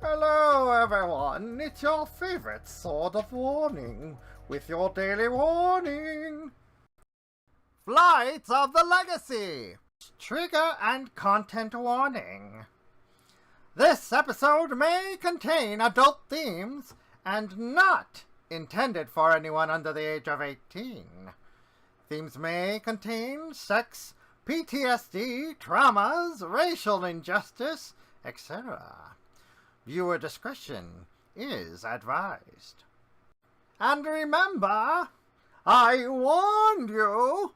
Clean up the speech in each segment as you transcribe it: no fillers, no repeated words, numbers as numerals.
Hello everyone, it's your favorite Sword of Warning, with your daily warning. Flights of the Legacy! Trigger and content warning. This episode may contain adult themes and not intended for anyone under the age of 18. Themes may contain sex, PTSD, traumas, racial injustice, etc. Viewer discretion is advised. And remember, I warned you!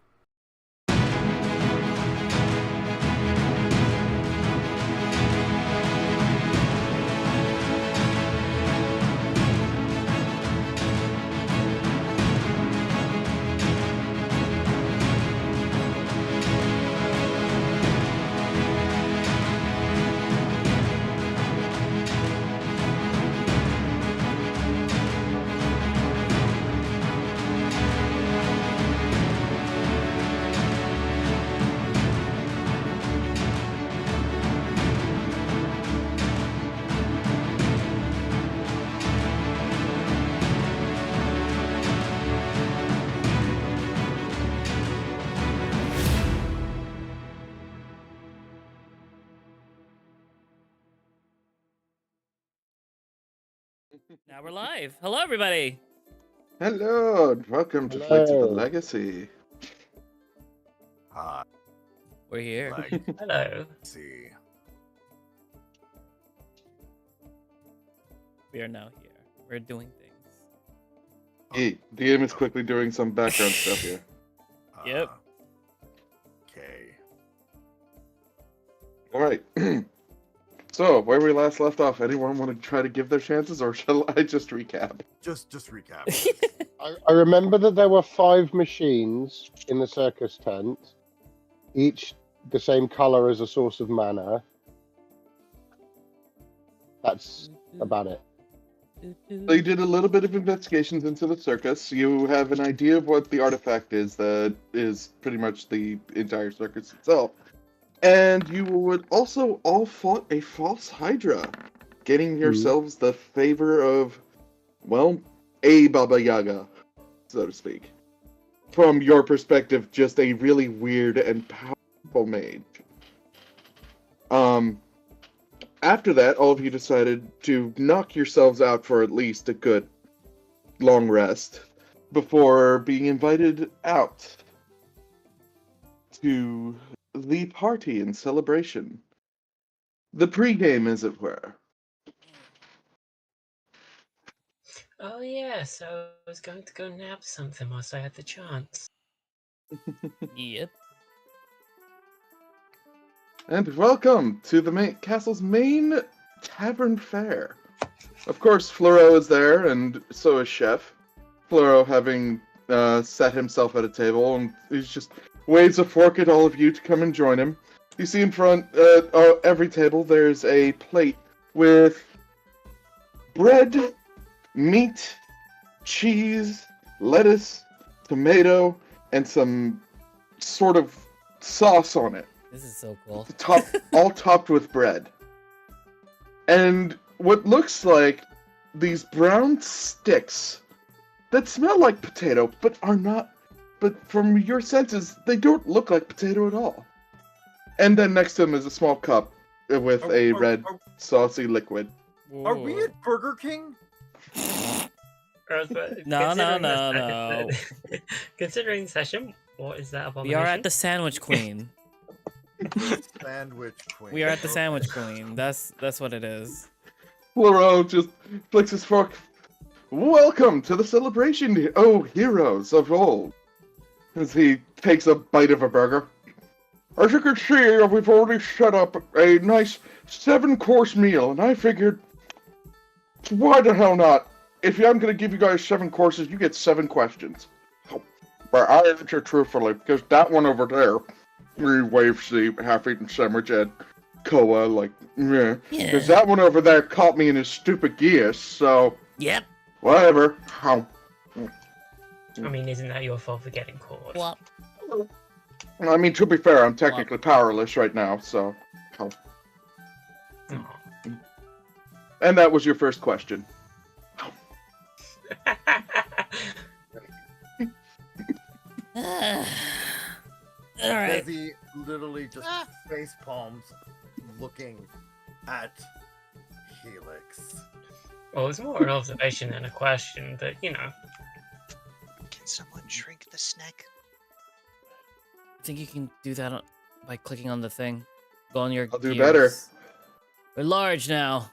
Now we're live. Hello, everybody. Hello, and welcome to Flights of the Legacy. Hi. We're here. Hello. See. We are now here. We're doing things. Hey, DM is quickly doing some background stuff here. Yep. Okay. Alright. So, where we last left off, anyone want to try to give their chances, or shall I just recap? Just recap. I remember that there were 5 machines in the circus tent, each the same color as a source of mana. That's about it. So you did a little bit of investigations into the circus. You have an idea of what the artifact is that is pretty much the entire circus itself. And you would also all fought a false hydra, getting yourselves the favor of, well, a Baba Yaga, so to speak. From your perspective, just a really weird and powerful mage. After that, all of you decided to knock yourselves out for at least a good long rest before being invited out to the party and celebration. The pregame, as it were. Oh yeah, so I was going to go nap something whilst I had the chance. Yep. And welcome to the castle's main tavern fair. Of course, Fleuro is there, and so is Chef. Fleuro having set himself at a table, and he's just waves a fork at all of you to come and join him. You see in front of every table there's a plate with bread, meat, cheese, lettuce, tomato, and some sort of sauce on it. This is so cool. All topped with bread. And what looks like these brown sticks that smell like potato, but are not. But from your senses, they don't look like potato at all. And then next to him is a small cup with a red, saucy liquid. Are we at Burger King? No. Considering session, what is that abomination? We are at the Sandwich Queen. Sandwich Queen. We are at the Sandwich Queen. That's what it is. Fleuro just flicks his fork. Welcome to the celebration, oh heroes of old. As he takes a bite of a burger. As you can see, we've already set up a nice 7-course meal, and I figured, why the hell not? If I'm going to give you guys 7 courses, you get 7 questions. But I answer truthfully, because that one over there, he waves the half-eaten sandwich at Koa, like, yeah. Because that one over there caught me in his stupid gears, so... Yep. Whatever. I mean, isn't that your fault for getting caught? Well, I mean, to be fair, I'm technically powerless right now, so... Aw. And that was your first question. All right. Desi literally just face palms looking at Helix. Well, it's more an observation than a question, but you know. Can someone shrink the snake? I think you can do that by clicking on the thing. Go on your I'll do gears. better. We're large now.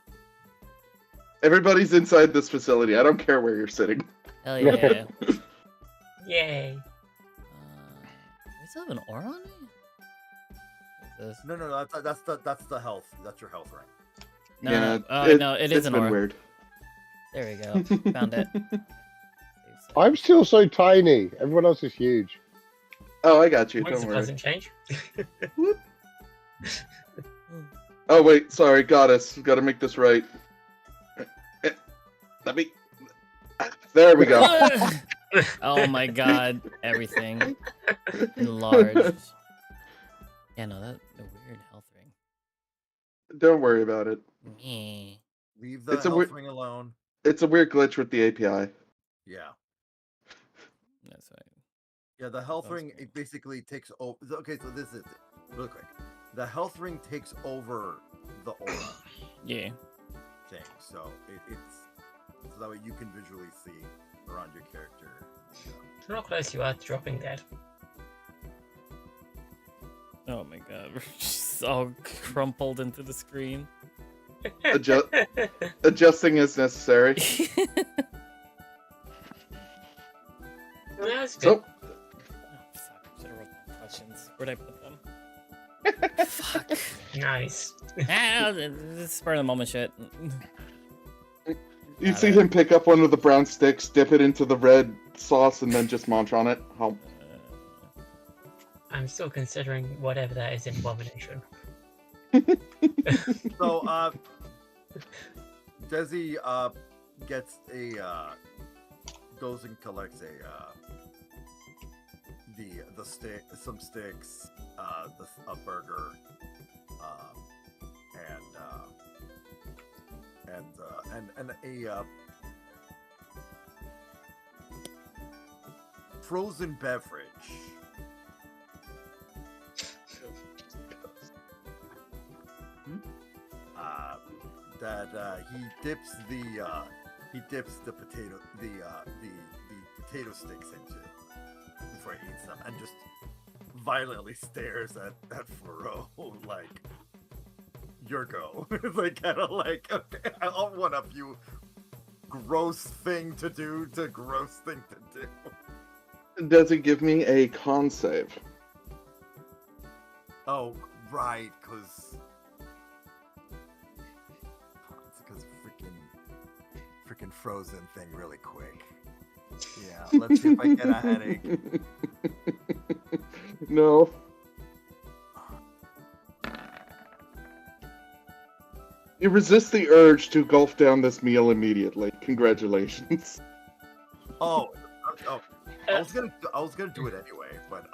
Everybody's inside this facility. I don't care where you're sitting. Hell yeah. Yay. We still have an aura on me? What's this? No, that's the health. That's your health rank. No, Yeah, no, no, it is it's an been aura. weird. There we go. Found it. I'm still so tiny. Everyone else is huge. Oh, I got you. When's Don't the worry. pleasant change? Oh wait, sorry, goddess. Got to make this right. Let me. There we go. Oh my god, everything enlarged. Yeah, no, that's a weird health ring. Don't worry about it. Meh. Leave the It's a health weird- ring alone. It's a weird glitch with the API. Yeah. That's right. Yeah, the health Sounds ring cool. it basically takes over. Okay, so this is it. Real quick. The health ring takes over the aura Yeah. thing, so it's so that way you can visually see around your character. How close you are to dropping dead. Oh my god, we're just all crumpled into the screen. Adjusting as necessary. That's good. So, Oh, fuck. I should have wrote down questions. Where'd I put them? Fuck. Nice. This is spur of the moment shit. you Got see it. him pick up one of the brown sticks, dip it into the red sauce, and then just munch on it. Oh. I'm still considering whatever that is in abomination. So, Desi gets goes and collects the stick, some sticks, a burger, and a frozen beverage. That he dips the potato potato sticks into before he eats them, and just violently stares at Furo like, "Your go." Like, kind of like, okay, I'll one up you. Gross thing to do. Gross thing to do. Does it give me a con save? Oh, right, because freaking frozen thing really quick. Yeah, let's see if I get a headache. No. You resist the urge to gulp down this meal immediately. Congratulations. Oh, I was gonna do it anyway, but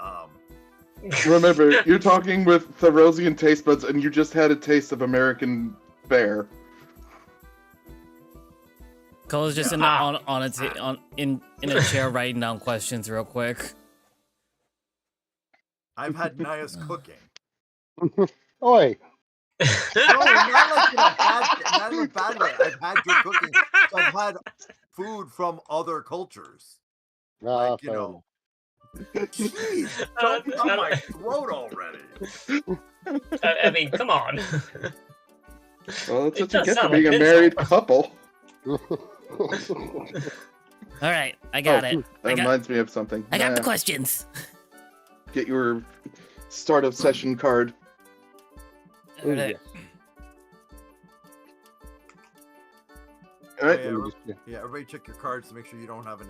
Remember, you're talking with Therosian taste buds, and you just had a taste of American fare. Cole's just in a chair writing down questions real quick. I've had Naya's cooking. Oi! No, not in a bad way. I've had your cooking. So I've had food from other cultures. Like, you fair know. enough. Jeez, don't be on my throat already. I mean, come on. Well, that's It what you does get for sound being like a this. married couple. All right, I got it. That reminds me of something. I got the Nah, questions. Get your start of session card. Ooh, All right. yes. All right. Yeah, everybody check your cards to make sure you don't have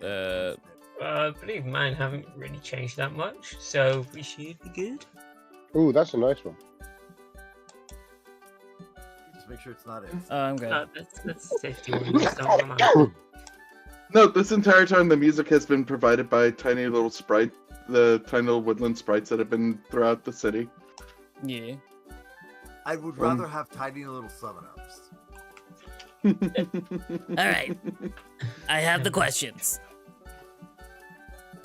Oh, I believe mine haven't really changed that much, so we should be good. Ooh, that's a nice one. Just make sure it's not it. I'm good. That's safety one. Just don't remind. No, this entire time the music has been provided by tiny little sprite, the tiny little woodland sprites that have been throughout the city. Yeah. I would rather have tiny little 7-Ups. All right. I have the questions.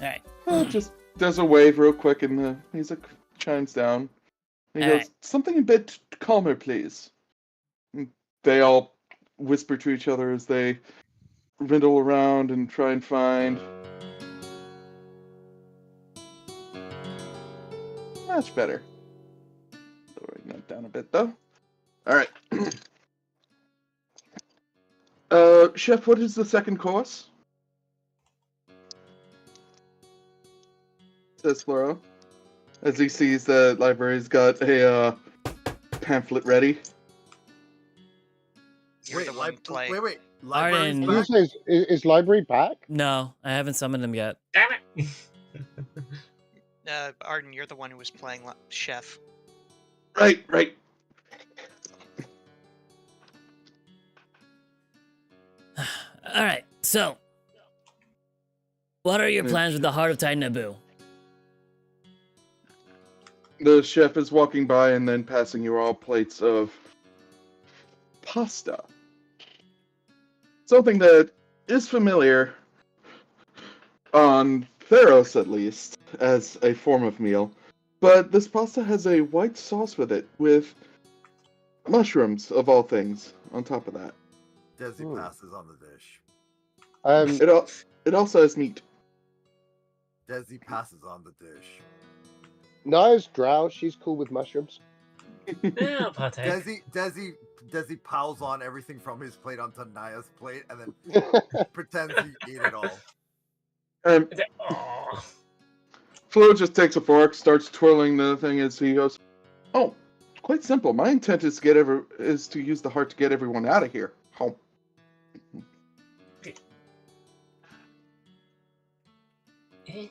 All right. Just does a wave real quick, and the music chimes down. And he All goes, "Something a bit calmer, please." And they all whisper to each other as they riddle around and try and find. Much better. Lowering that down a bit, though. All right. Chef, what is the second course? Says Floro, as he sees the library's got a pamphlet ready. You're the one play. Wait. Arden. Library's Who back? says, is library back? No, I haven't summoned him yet. Damn it! Arden, you're the one who was playing chef. Right. All right. So, what are your plans with the Heart of Titan Naboo? The chef is walking by and then passing you all plates of pasta. Something that is familiar on Theros, at least, as a form of meal. But this pasta has a white sauce with it, with mushrooms, of all things, on top of that. Desi passes on the dish. It also has meat. Desi passes on the dish. Nice Drow, she's cool with mushrooms. Yeah, I'll partake. Desi piles on everything from his plate onto Naya's plate and then pretends he ate it all. Oh, Flo just takes a fork, starts twirling the thing as he goes, "Oh, quite simple. My intent is to use the heart to get everyone out of here. Home." eh?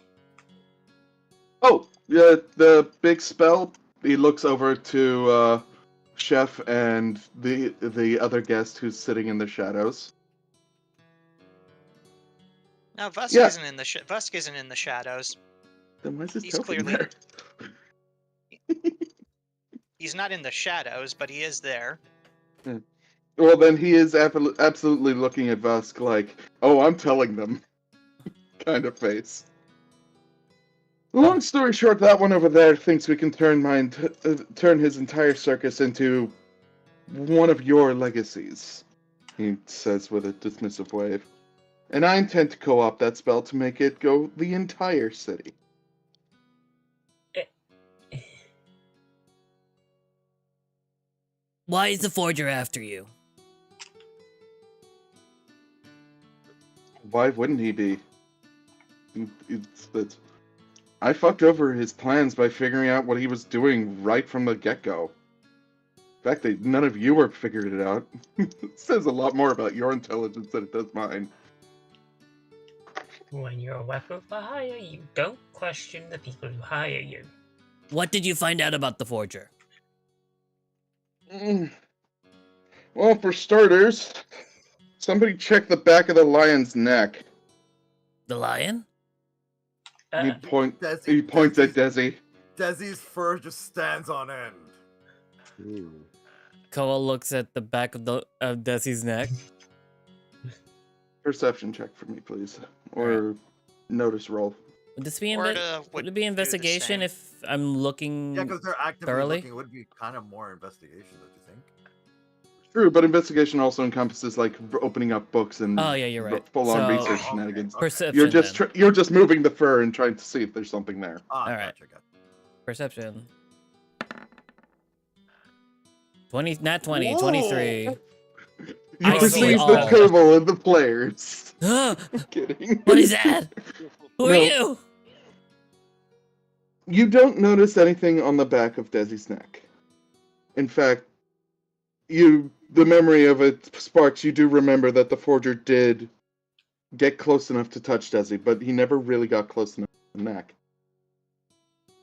Oh, yeah, the big spell. He looks over to Chef and the other guest who's sitting in the shadows. No, Vusk Yeah. isn't in the Vusk isn't in the shadows. Then why is his He's token clearly- there? He's not in the shadows, but he is there. Well, then he is absolutely looking at Vusk like, "Oh, I'm telling them," kind of face. Long story short, that one over there thinks we can turn his entire circus into one of your legacies, he says with a dismissive wave. And I intend to co-opt that spell to make it go the entire city. Why is the Forger after you? Why wouldn't he be? It's that I fucked over his plans by figuring out what he was doing right from the get-go. The fact that none of you are figured it out says a lot more about your intelligence than it does mine. When you're a weapon for hire, you don't question the people who hire you. What did you find out about the Forger? Well, for starters, somebody check the back of the lion's neck. The lion? He points Desi- at Desi. Desi's fur just stands on end. Koa looks at the back of Desi's neck. Perception check for me, please. Or notice roll. Would this be Or would it be investigation same. if I'm looking Yeah, because they're actively thoroughly? looking. It would be kind of more investigation, don't you think? True, but investigation also encompasses like opening up books and Oh yeah, you're right. full-on So, research okay. shenanigans. Perception. You're just then. you're just moving the fur and trying to see if there's something there. Ah, All right. gotcha. Perception. 20, Whoa. 23. You I see perceive all. the turtle and the players. what Kidding. is that? Who are No. you? You don't notice anything on the back of Desi's neck. In fact, the memory of it sparks. You do remember that the forger did get close enough to touch Desi, but he never really got close enough to the neck.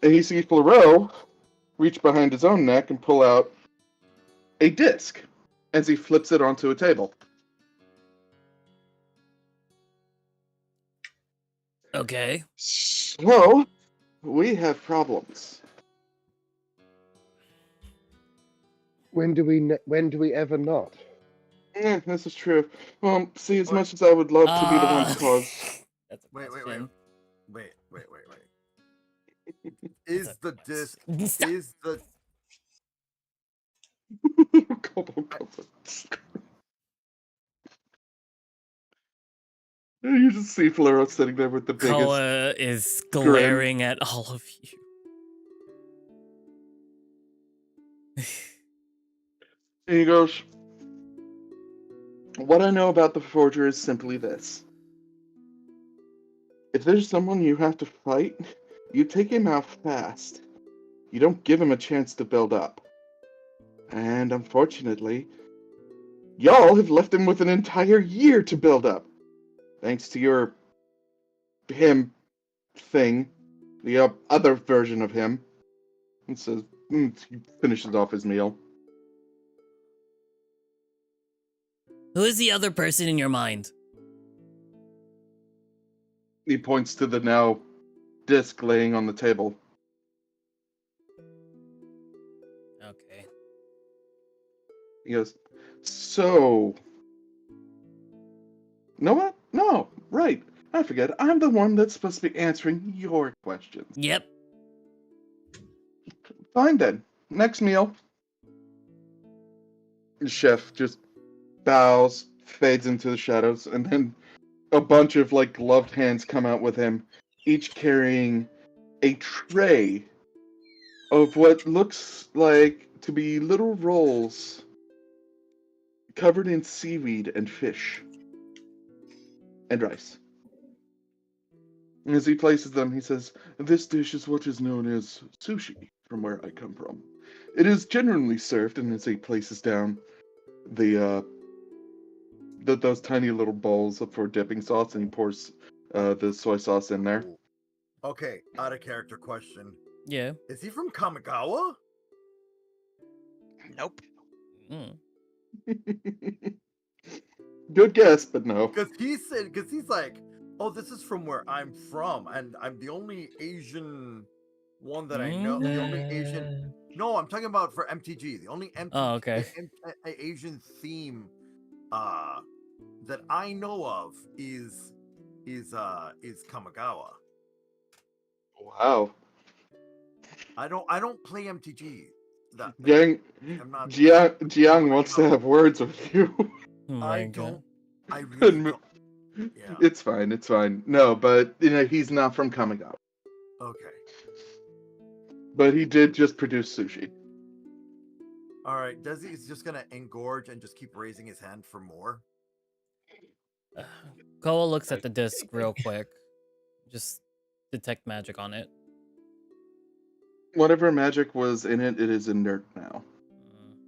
And you see Floro reach behind his own neck and pull out a disc as he flips it onto a table. Okay. So, we have problems. When do we ever not? Yeah, this is true. See, as much as I would love to be the one to Ah. cause... That's a Wait. question. Is That's a the disc question. Stop. is the You just see Floro sitting there with the biggest Koa is grin. glaring at all of you. And he goes, "What I know about the Forger is simply this. If there's someone you have to fight, you take him out fast. You don't give him a chance to build up. And unfortunately, y'all have left him with an entire year to build up. Thanks to your... him thing. The other version of him." And says, he finishes off his meal. Who is the other person in your mind? He points to the now disc laying on the table. Okay. He goes, "So... know what? No, right. I forget. I'm the one that's supposed to be answering your questions. Yep. Fine then. Next meal." The chef just bows, fades into the shadows, and then a bunch of gloved hands come out with him, each carrying a tray of what looks like to be little rolls covered in seaweed and fish and rice. As he places them, he says, "This dish is what is known as sushi, from where I come from. It is generally served," and as he places down those tiny little bowls for dipping sauce, and he pours the soy sauce in there. Okay, out of character question. Yeah. Is he from Kamigawa? Nope. Mm. Good guess, but no. Because he's like, oh, this is from where I'm from, and I'm the only Asian one that I know. The only Asian. No, I'm talking about for MTG. The only Oh, okay. Asian theme that I know of is Kamigawa. Wow. I don't play MTG. I'm not. Jiang wants to have words with you. Oh my god. I really don't. Yeah. It's fine. No, but he's not from Kamigawa. Okay. But he did just produce sushi. All right. Desi is just gonna engorge and just keep raising his hand for more. Koa looks at the disc real quick. Just detect magic on it. Whatever magic was in it, it is inert now.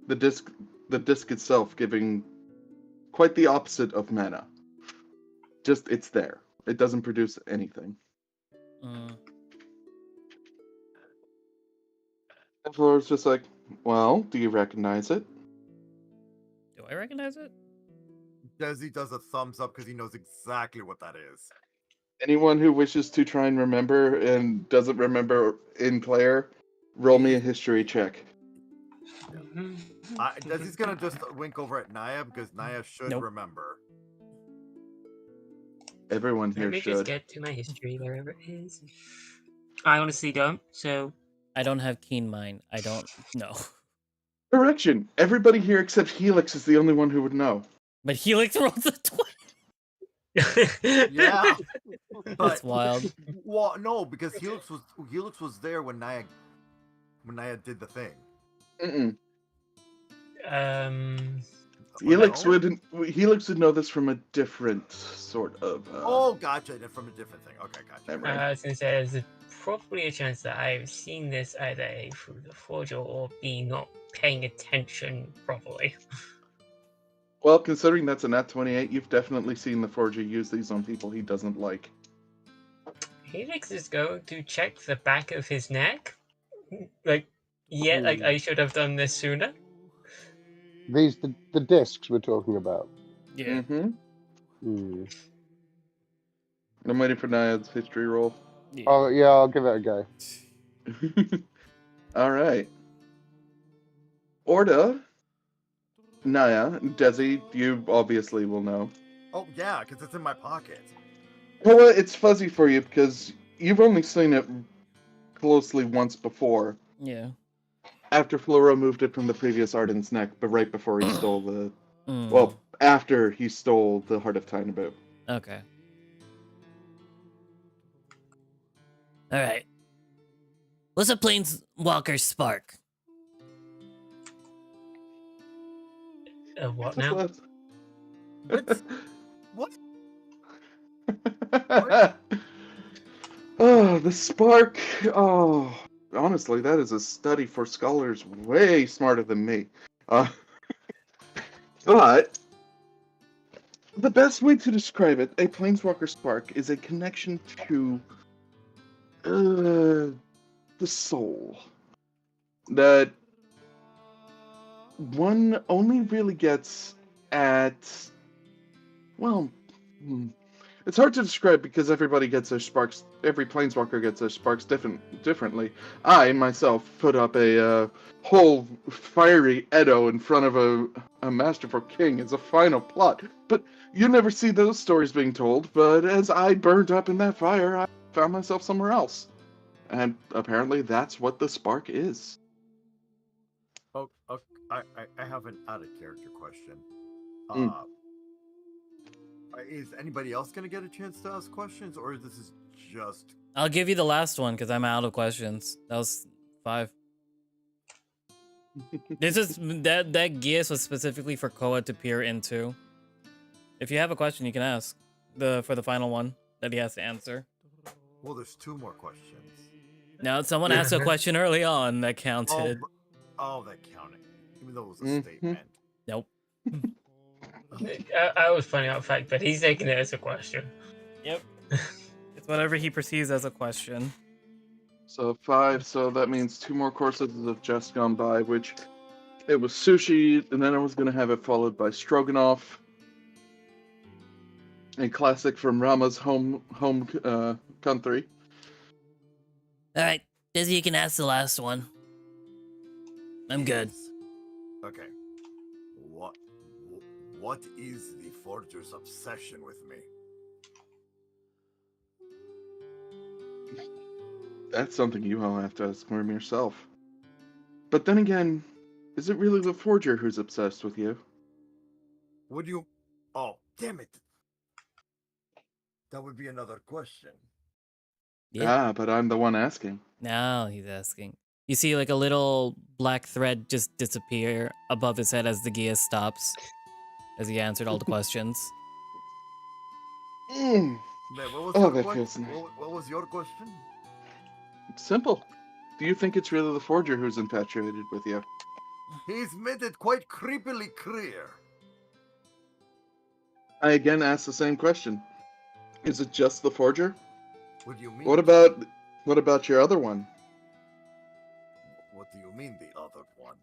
The disc itself giving quite the opposite of mana. Just it's there. It doesn't produce anything. And Flora's just like, "Well, do you recognize it?" Do I recognize it? Desi does a thumbs up because he knows exactly what that is. Anyone who wishes to try and remember and doesn't remember in player, roll me a history check. Desi's gonna just wink over at Naya because Naya should remember. Everyone here Let me should. just get to my history wherever it is. I honestly don't, so... I don't have keen mind. I don't know. Correction. Everybody here except Helix is the only one who would know. But Helix rolled a 20. Yeah. That's wild. Well, no, because Helix was there when Naya did the thing. Mm-mm. Helix Helix would know this from a different sort of. Oh, gotcha. From a different thing. Okay, gotcha. I was gonna say there's probably a chance that I've seen this either through the Forge or be not paying attention properly. Well, considering that's a nat 28, you've definitely seen the Forger use these on people he doesn't like. Helix is going to check the back of his neck. I should have done this sooner. These the discs we're talking about. Yeah. Mm-hmm. I'm waiting for Nayad's history roll. Yeah. Oh yeah, I'll give it a go. All right. Orda Naya, Desi, you obviously will know. Oh yeah, because it's in my pocket. Koa, it's fuzzy for you because you've only seen it closely once before. Yeah. After Floro moved it from the previous Arden's neck, but right before he stole the... Mm, Well, after he stole the Heart of Tynabu. okay. All right. What's a planeswalker spark? What now? What? What? Oh, the spark. Oh, honestly, that is a study for scholars way smarter than me. But the best way to describe it, a planeswalker spark is a connection to the soul that one only really gets at. Well, it's hard to describe because everybody gets their sparks. Every planeswalker gets their sparks differently. I myself put up a whole fiery Edo in front of a Masterful King as a final plot, but you never see those stories being told. But as I burned up in that fire, I found myself somewhere else, and apparently that's what the spark is. Oh, I have an out of character question. Mm. Is anybody else gonna get a chance to ask questions, or this is just? I'll give you the last one because I'm out of questions. That was 5. This is that Geas was specifically for Koa to peer into. If you have a question, you can ask for the final one that he has to answer. Well, there's 2 more questions. Now, someone asked a question early on that counted. That counted, even though it was a statement. Nope. I was pointing out fact, but he's taking it as a question. Yep. It's whatever he perceives as a question. So 5, so that means 2 more courses have just gone by, which it was sushi, and then I was going to have it followed by stroganoff, a classic from Rama's home country. All right, Dizzy, you can ask the last one. I'm good. Okay. What is the Forger's obsession with me? That's something you all have to ask him yourself. But then again, is it really the Forger who's obsessed with you? Would you? Oh, damn it! That would be another question. Yeah. But I'm the one asking. Now he's asking. You see like a little black thread just disappear above his head as the Geas stops, as he answered all the questions. Mm. Man, what was Oh, your that question? feels nice. What was your question? Simple. Do you think it's really the Forger who's infatuated with you? He's made it quite creepily clear. I again ask the same question. Is it just the Forger? What do you mean? What about your other one? What do you mean, the other one?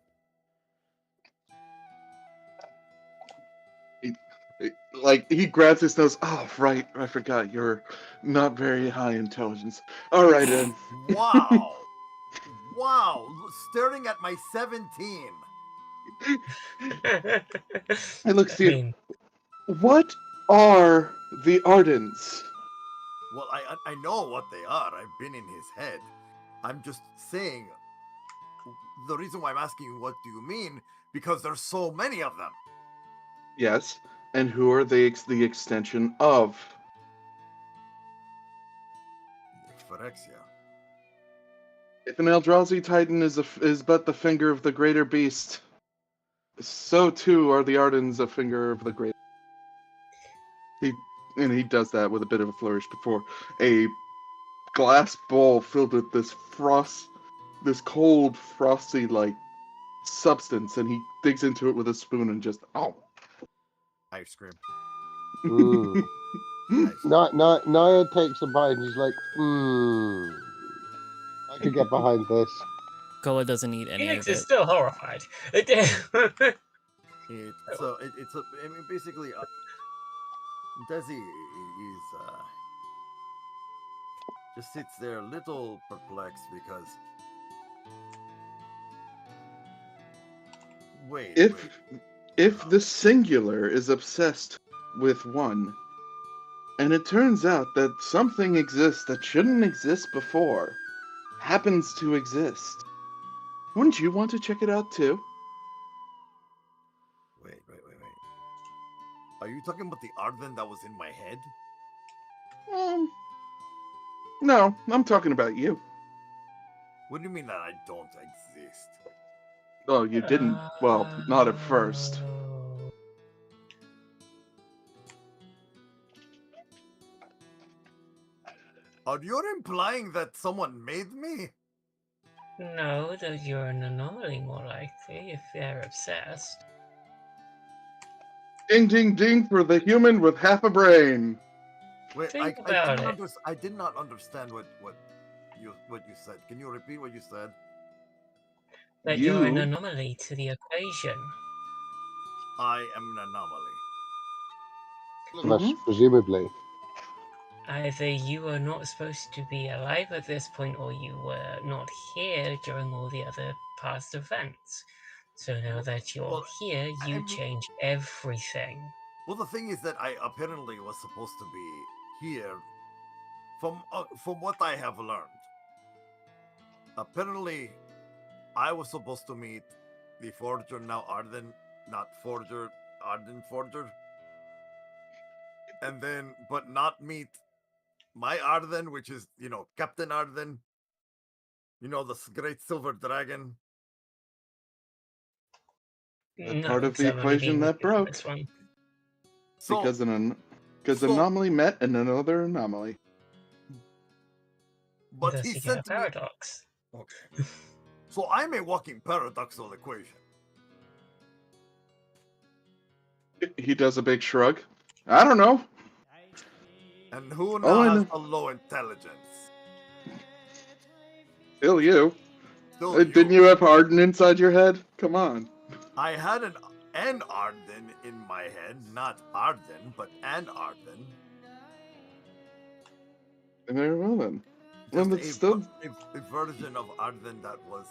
Like, he grabs his nose. Oh, right, I forgot. You're not very high intelligence. All right, then. Wow! Wow! Staring at my 17. He looks to you. What are the Ardens? Well, I know what they are. I've been in his head. I'm just saying, the reason why I'm asking you what do you mean, because there's so many of them. Yes, and who are the extension of? Phyrexia. If an Eldrazi Titan is but the finger of the greater beast, so too are the Ardens a finger of the great. He does that with a bit of a flourish before a glass bowl filled with this cold, frosty like substance, and he digs into it with a spoon and just Ice cream. Naya takes a bite and he's like, I could get behind this. Koa doesn't eat any Phoenix of is it. still horrified. I mean, basically, Desi is just sits there a little perplexed because. If the singular is obsessed with one, and it turns out that something exists that shouldn't exist before, happens to exist, wouldn't you want to check it out too? Wait. Are you talking about the Arden that was in my head? No, I'm talking about you. What do you mean that I don't exist? Oh, you didn't. Well, not at first. Are you implying that someone made me? No, that you're an anomaly more likely if they're obsessed. Ding, ding, ding for the human with half a brain. Wait, Think about it. I did not understand what you said. Can you repeat what you said? That you're an You, anomaly to the equation. I am an anomaly. That's presumably. Either you are not supposed to be alive at this point, or you were not here during all the other past events. So now that you're Well, here, you I'm- change everything. Well, the thing is that I apparently was supposed to be here. From what I have learned, apparently I was supposed to meet the Forger, now Arden, not Forger, Arden Forger, and then but not meet my Arden, which is Captain Arden, the great silver dragon. that part of the equation that broke. This one. So, Because so- anomaly met another anomaly. but Thus he you get a sent me. paradox. Okay. So I'm a walking paradoxal equation. He does a big shrug. I don't know. And who Oh, now I has know. a low intelligence? Still you. Still Didn't you have Arden inside your head? Come on. I had an Arden in my head, not Arden, but an Arden. Very well then. Just Well, it's still. a version of Arden that was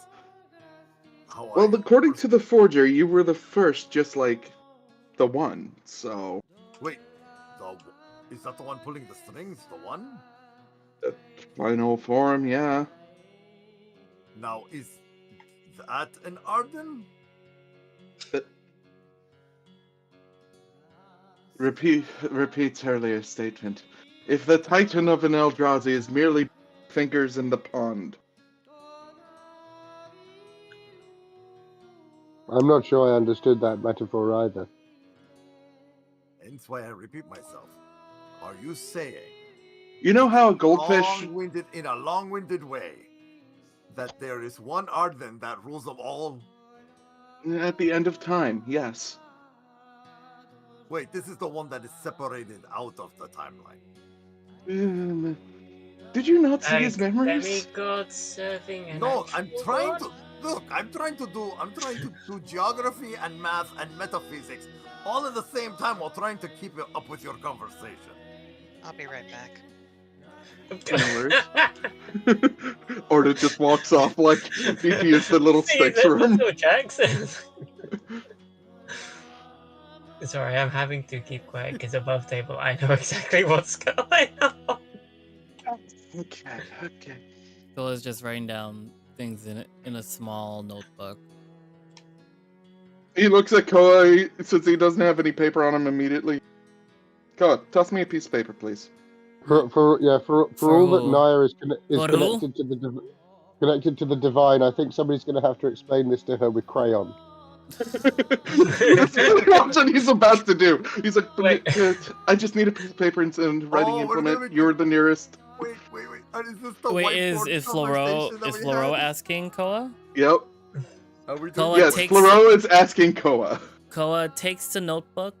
how Well, I according to the Forger, you were the first, just like the one. So Wait, is that the one pulling the strings? The one? final form, yeah. Now, is that an Arden? Repeats earlier statement. If the Titan of an Eldrazi is merely fingers in the pond. I'm not sure I understood that metaphor either. Hence why I repeat myself. Are you saying You know how a goldfish. in a long-winded way that there is one Arden that rules them all? At the end of time, yes. Wait, this is the one that is separated out of the timeline. Did you not see his memories? Demigod serving an No, actual I'm trying god? to look. I'm trying to do geography and math and metaphysics all at the same time while trying to keep up with your conversation. I'll be right back. No worries. Orda just walks off like DP is the little See, sticks that's room. what Jackson. Sorry, I'm having to keep quiet because above table I know exactly what's going on. Okay. Koa's just writing down things in a small notebook. He looks at Koa since he doesn't have any paper on him immediately. Koa, toss me a piece of paper, please. For all that who? Naya is For who? connected to the divine, I think somebody's going to have to explain this to her with crayon. That's what he's about to do. He's like, Wait. I just need a piece of paper and writing Oh, we're implement. gonna You're the nearest. Wait. Is this the Wait, whiteboard is conversation that we Floro had? asking Koa? Yep. Are we doing Koa Yes, takes- Floro is asking Koa. Koa takes the notebook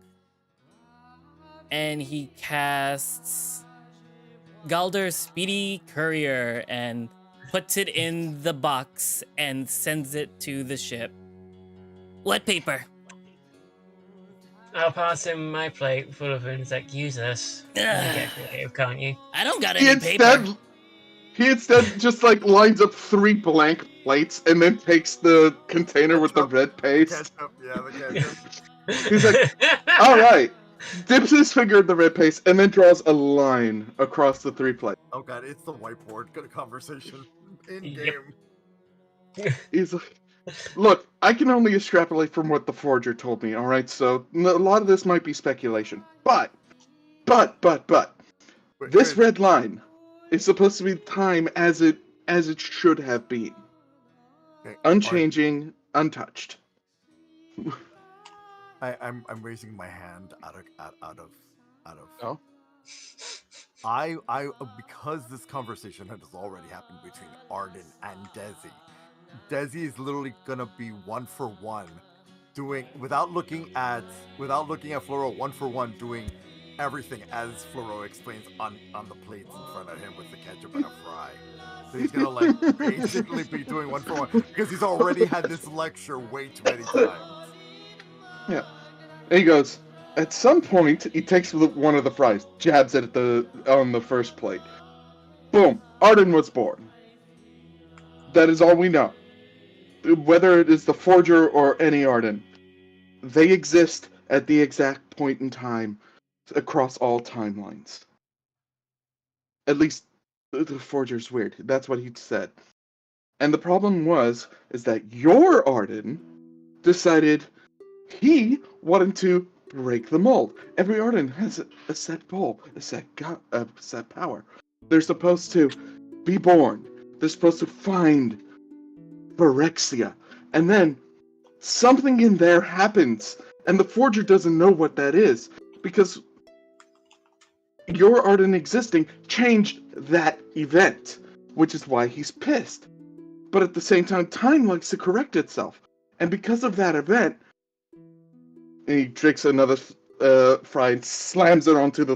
and he casts Galdur's Speedy Courier and puts it in the box and sends it to the ship. What paper? I'll pass him my plate full of runes. Like, use this. You can get creative, can't you? I don't got He any paper. instead just like lines up 3 blank plates and then takes the container with the Ketchup. red paste. Ketchup, yeah, the ketchup. He's like, all right. Dips his finger in the red paste and then draws a line across the 3 plates. Oh god, it's the whiteboard. Good conversation in Yep. game. He's like, look, I can only extrapolate from what the forger told me, all right? So a lot of this might be speculation. But, this red line is supposed to be time as it should have been. Okay, Unchanging, untouched. I'm raising my hand out of. Oh. I because this conversation has already happened between Arden and Desi. Desi is literally gonna be 1-for-1, doing without looking at Floro, 1-for-1 doing everything as Floro explains on the plates in front of him with the ketchup and a fry. So he's gonna like basically be doing 1-for-1 because he's already had this lecture way too many times. Yeah. And he goes, at some point, he takes one of the fries, jabs it on the first plate. Boom. Arden was born. That is all we know. Whether it is the forger or any Arden, they exist at the exact point in time across all timelines. At least the forger's weird. That's what he said. And the problem is that your Arden decided he wanted to break the mold. Every Arden has a set goal, a set power. They're supposed to be born. They're supposed to find Phyrexia. And then something in there happens, and the forger doesn't know what that is, because your Arden existing changed that event, which is why he's pissed. But at the same time, time likes to correct itself. And because of that event, he drinks another fry and slams it onto the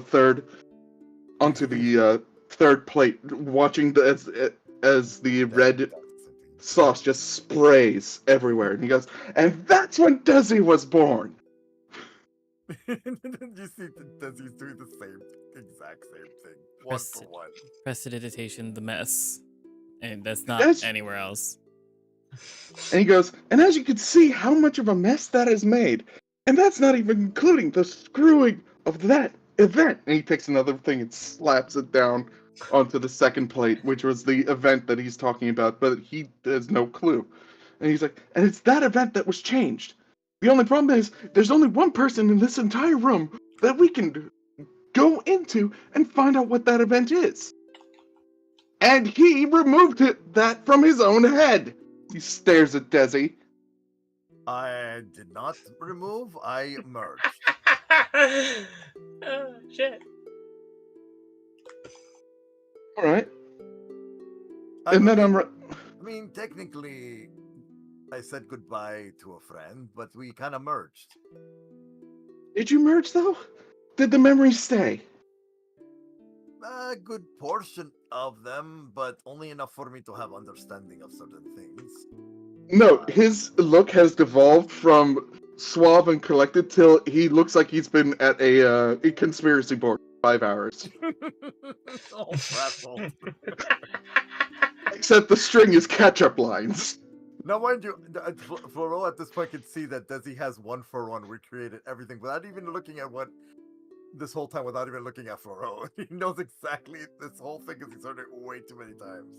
third plate, watching as the red sauce just sprays everywhere. And he goes, and that's when Desi was born. You see Desi's doing the exact same thing. 1-for-1. Prestidigitation, the mess. And that's not anywhere else. And he goes, and as you can see how much of a mess that has made. And that's not even including the screwing of that event. And he takes another thing and slaps it down onto the second plate, which was the event that he's talking about, but he has no clue. And he's like, and it's that event that was changed. The only problem is, there's only one person in this entire room that we can go into and find out what that event is. And he removed that from his own head. He stares at Desi. I did not remove, I merged. Oh, shit. Alright. I And then mean, I'm I mean, technically, I said goodbye to a friend, but we kind of merged. Did you merge, though? Did the memories stay? A good portion of them, but only enough for me to have understanding of certain things. No, his look has devolved from suave and collected till he looks like he's been at a conspiracy board for 5 hours. All frazzled. Except the string is catch-up lines. Now, mind you, Floro at this point can see that Desi has 1-for-1 recreated everything without even looking at what this whole time, without even looking at Floro. He knows exactly this whole thing because he's heard it way too many times.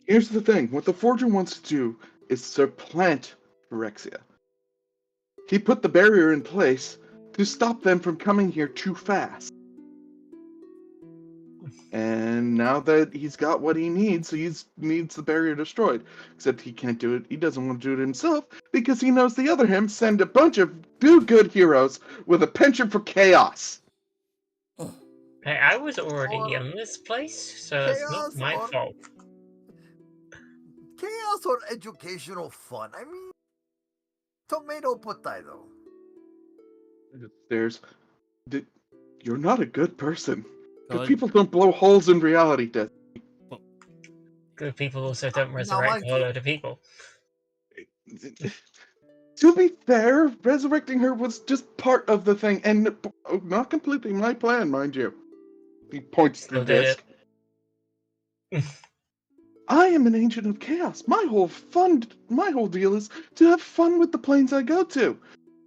Here's the thing. What the Forger wants to do is supplant Phyrexia. He put the barrier in place to stop them from coming here too fast. And now that he's got what he needs, he needs the barrier destroyed. Except he can't do it. He doesn't want to do it himself because he knows the other him send a bunch of do-good heroes with a penchant for chaos. Hey, I was already in this place, so it's not my fault. Chaos or educational fun? I mean, tomato potato. You're not a good person. Good God. people don't blow holes in reality, Death. Good people also don't Now, resurrect mind a whole you- load of people. To be fair, resurrecting her was just part of the thing, and not completely my plan, mind you. He points to the Still did disc. it. I am an agent of chaos. My whole deal is to have fun with the planes I go to.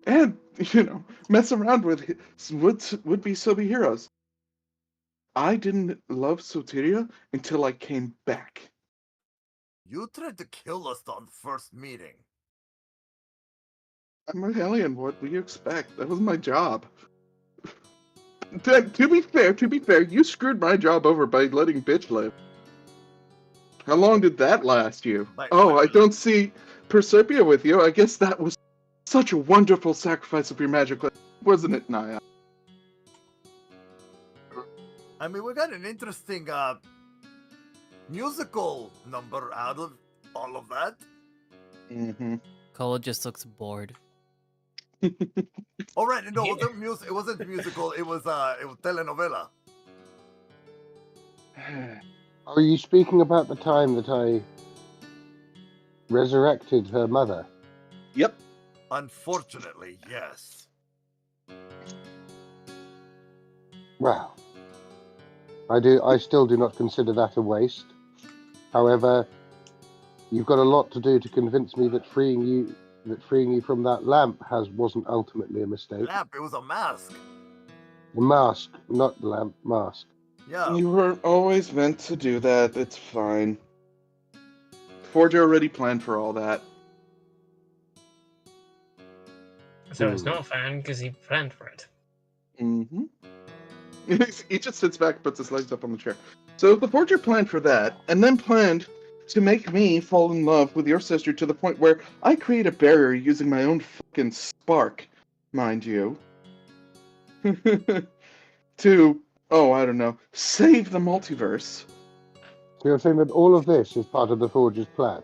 and mess around with would-be Sobe heroes. I didn't love Soteria until I came back. You tried to kill us on first meeting. I'm an alien. What do you expect? That was my job. To be fair, you screwed my job over by letting bitch live. How long did that last you? I don't see Persephone with you. I guess that was such a wonderful sacrifice of your magic, wasn't it, Naya? I mean, we got an interesting musical number out of all of that. Mm-hmm. Cole just looks bored. Oh right, no, Yeah. it wasn't musical. It was telenovela. Are you speaking about the time that I resurrected her mother? Yep. Unfortunately, yes. Well, I still do not consider that a waste. However, you've got a lot to do to convince me that freeing you from that lamp wasn't ultimately a mistake. Lamp, it was a mask. The mask, not the lamp, mask. Yeah. You weren't always meant to do that. It's fine. Forger already planned for all that. So it's not fine because he planned for it. Mm-hmm. He just sits back and puts his legs up on the chair. So the Forger planned for that, and then planned to make me fall in love with your sister to the point where I create a barrier using my own fucking spark, mind you. To, I don't know, save the multiverse. So you're saying that all of this is part of the Forger's plan?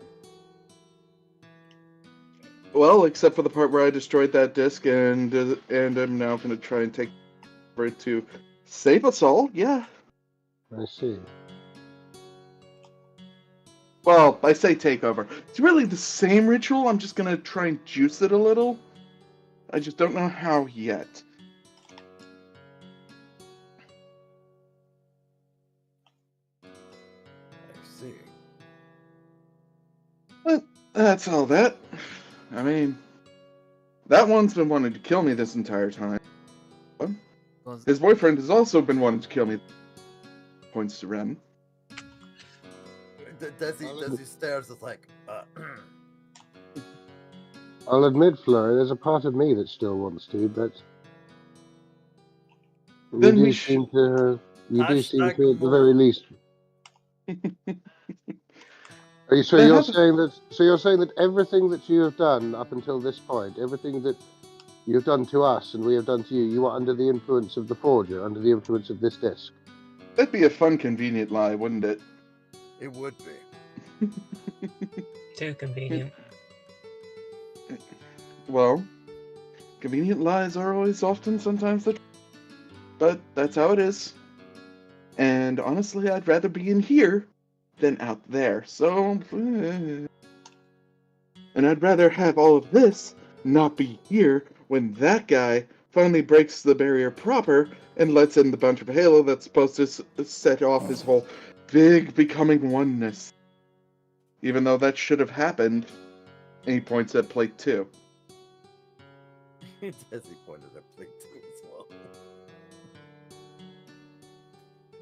Well, except for the part where I destroyed that disc, and I'm now going to try and take for it to save us all. Yeah. I see. Well, I say takeover. It's really the same ritual. I'm just going to try and juice it a little. I just don't know how yet. I see. But that's all that. I mean, that one's been wanting to kill me this entire time. Was- His boyfriend has also been wanting to kill me. Points to Ren. Desi stares. It's like, I'll admit, Flora, there's a part of me that still wants to, but you Then do we seem to, at the more. very least. So That you're happens- saying that? So you're saying that everything that you have done up until this point, everything that you've done to us and we have done to you, you are under the influence of the Forger, under the influence of this disc. That'd be a fun, convenient lie, wouldn't it? It would be. Too convenient. Well, convenient lies are always sometimes the truth. But that's how it is. And honestly, I'd rather be in here than out there. So, and I'd rather have all of this not be here when that guy finally breaks the barrier proper and lets in the bunch of Halo that's supposed to set off his whole big becoming oneness. Even though that should have happened, and he points at plate 2. Desi pointed at plate 2 as well.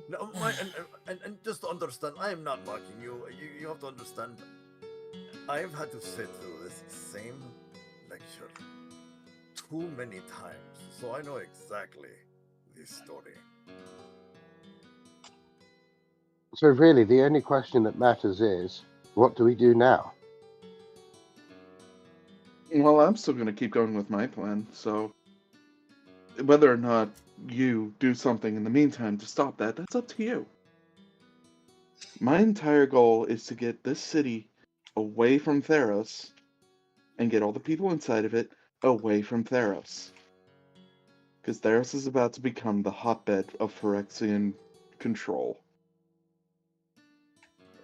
No, and just to understand, I am not mocking you. You have to understand. I've had to sit through this same lecture too many times, so I know exactly this story. So really, the only question that matters is, what do we do now? Well, I'm still going to keep going with my plan, so whether or not you do something in the meantime to stop that, that's up to you. My entire goal is to get this city away from Theros and get all the people inside of it away from Theros. Because Theros is about to become the hotbed of Phyrexian control.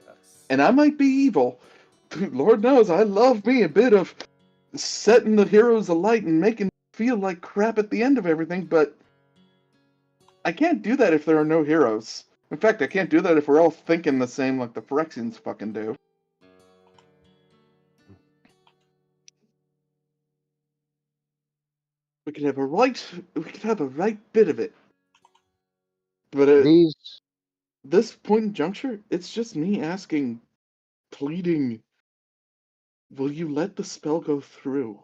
Yes. And I might be evil. Lord knows, I love me a bit of setting the heroes alight and making them feel like crap at the end of everything, but I can't do that if there are no heroes. In fact, I can't do that if we're all thinking the same like the Phyrexians fucking do. we could have a right bit of it. But at These this point in juncture, it's just me asking, pleading, will you let the spell go through?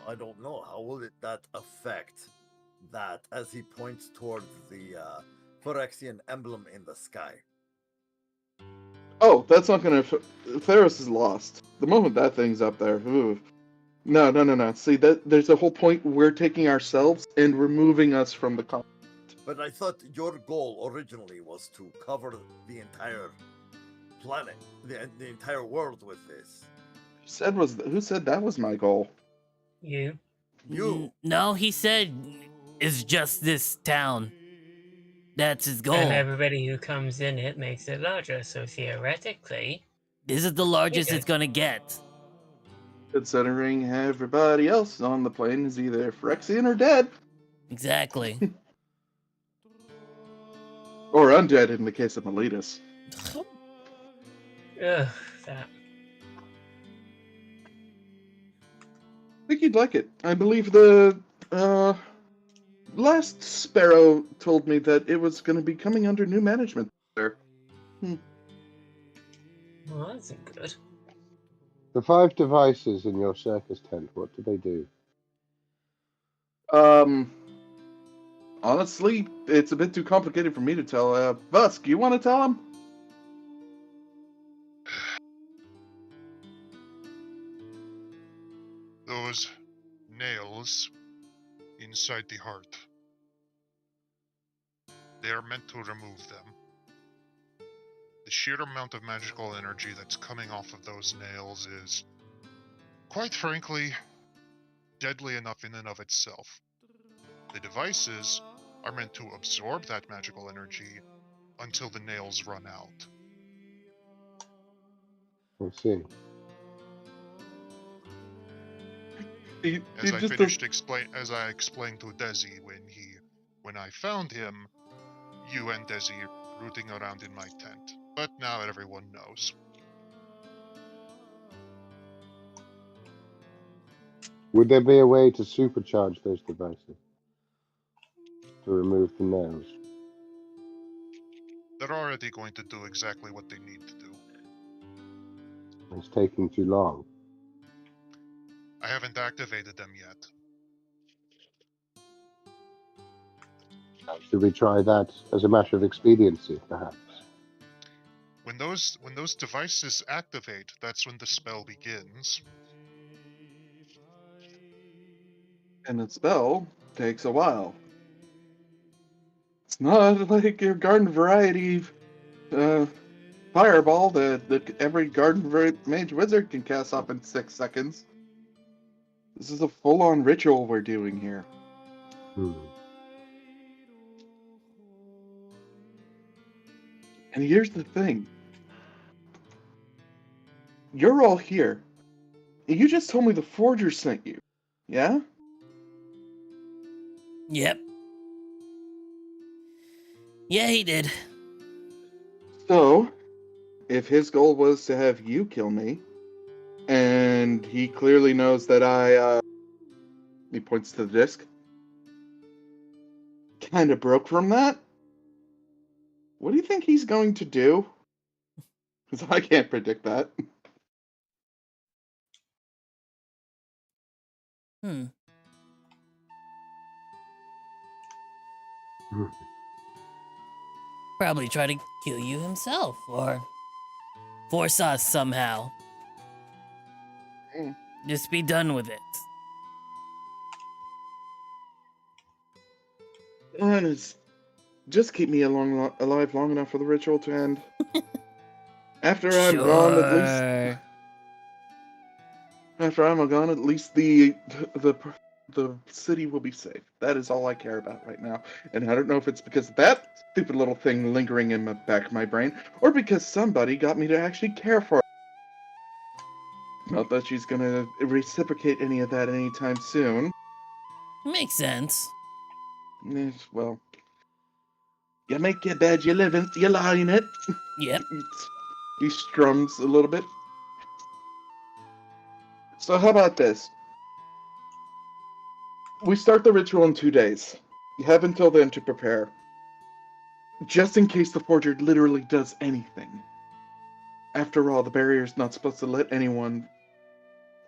I don't know. How will that affect that as he points towards the Phyrexian emblem in the sky? Oh, that's not gonna. Theros is lost. The moment that thing's up there, ooh. No. See, there's a whole point we're taking ourselves and removing us from the conflict. But I thought your goal originally was to cover the entire planet, the entire world with this. Who said that was my goal? You. You. No, he said it's just this town. That's his goal. And everybody who comes in it makes it larger, so theoretically, This is the largest Okay. it's gonna get. Considering everybody else on the plane is either Phyrexian or dead, Exactly. or undead in the case of Meletus. ugh, that. I think you'd like it. I believe the last Sparrow told me that it was going to be coming under new management there. Well, that's good. the 5 devices in your circus tent. What do they do? Honestly, it's a bit too complicated for me to tell. Busk, you want to tell him? Those nails inside the heart. They are meant to remove them. The sheer amount of magical energy that's coming off of those nails is, quite frankly, deadly enough in and of itself. The devices are meant to absorb that magical energy until the nails run out. I see. As I explained to Desi when I found him, you and Desi rooting around in my tent. But now everyone knows. Would there be a way to supercharge those devices to remove the nails? They're already going to do exactly what they need to do. It's taking too long. I haven't activated them yet. Should we try that as a matter of expediency, perhaps? When those devices activate, that's when the spell begins. And the spell takes a while. It's not like your garden variety fireball that every garden mage wizard can cast up in 6 seconds. This is a full-on ritual we're doing here. And here's the thing. You're all here. You just told me the forger sent you. Yeah? Yep. Yeah, he did. So, if his goal was to have you kill me, and he clearly knows that he points to the disc, kind of broke from that, what do you think he's going to do? Because I can't predict that. Probably try to kill you himself, or force us somehow. Hmm. Just be done with it. Just keep me alive long enough for the ritual to end. After I'm gone, at least. After I'm gone, at least the city will be safe. That is all I care about right now. And I don't know if it's because of that stupid little thing lingering in the back of my brain, or because somebody got me to actually care for it. Not that she's gonna reciprocate any of that anytime soon. Makes sense. Yes, well, you make your bed, you lie in it. Yep. He strums a little bit. So how about this? We start the ritual in 2 days. You have until then to prepare. Just in case the forger literally does anything. After all, the barrier's not supposed to let anyone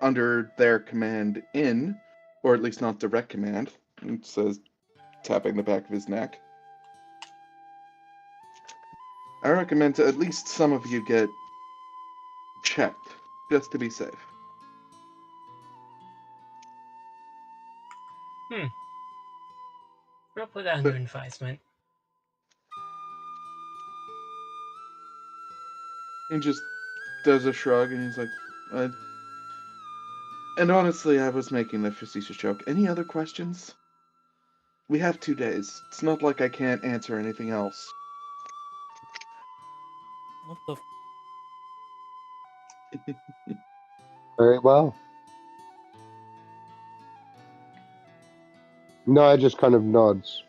under their command in, or at least not direct command. It says, tapping the back of his neck. I recommend to at least some of you get checked, just to be safe. I'll put that under advisement. He just does a shrug and he's like, and honestly, I was making the facetious joke. Any other questions? We have 2 days. It's not like I can't answer anything else. What the? Very well. Naya just kind of nods.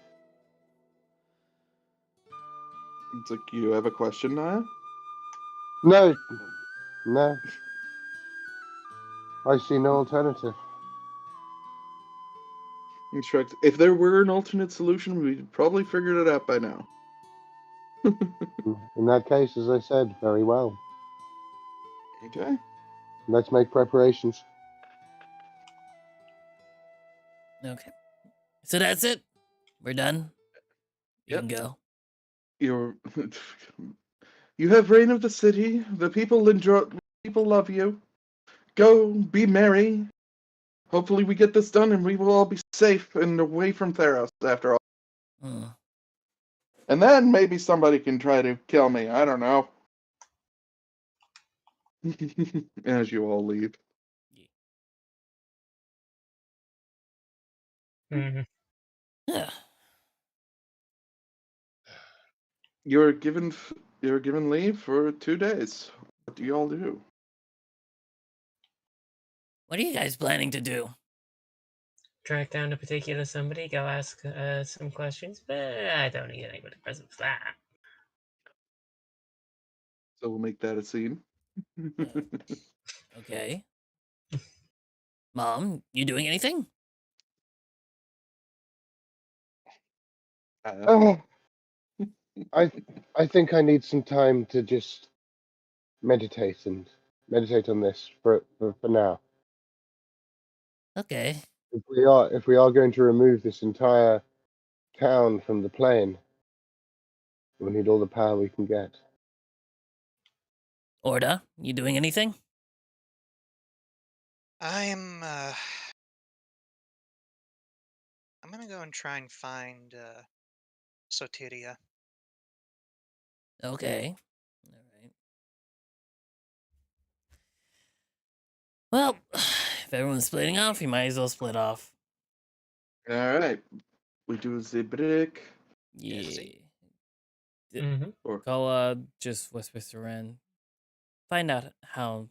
It's like, you have a question, Naya? No, no. I see no alternative. He shrugs. If there were an alternate solution, we'd probably figured it out by now. In that case, as I said, very well. Okay. Let's make preparations. Okay. So that's it. We're done. You Yep. can go. You have reign of the city. The people love you. Go, be merry. Hopefully we get this done and we will all be safe and away from Theros after all. Hmm. And then maybe somebody can try to kill me. I don't know. As you all leave. Mhm. Yeah. You're given leave for 2 days. What do you all do? What are you guys planning to do? Track down a particular somebody, go ask some questions, but I don't need anybody present for that. So we'll make that a scene. Okay. Mom, you doing anything? I think I need some time to just meditate on this for now. Okay. If we are going to remove this entire town from the plane, we need all the power we can get. Orda, you doing anything? I'm gonna go and try and find Soteria. Okay. All right. Well, if everyone's splitting off, you might as well split off. Alright. We do the break. Yeah. Mm-hmm. Or Koa just whispers to Ren. Find out how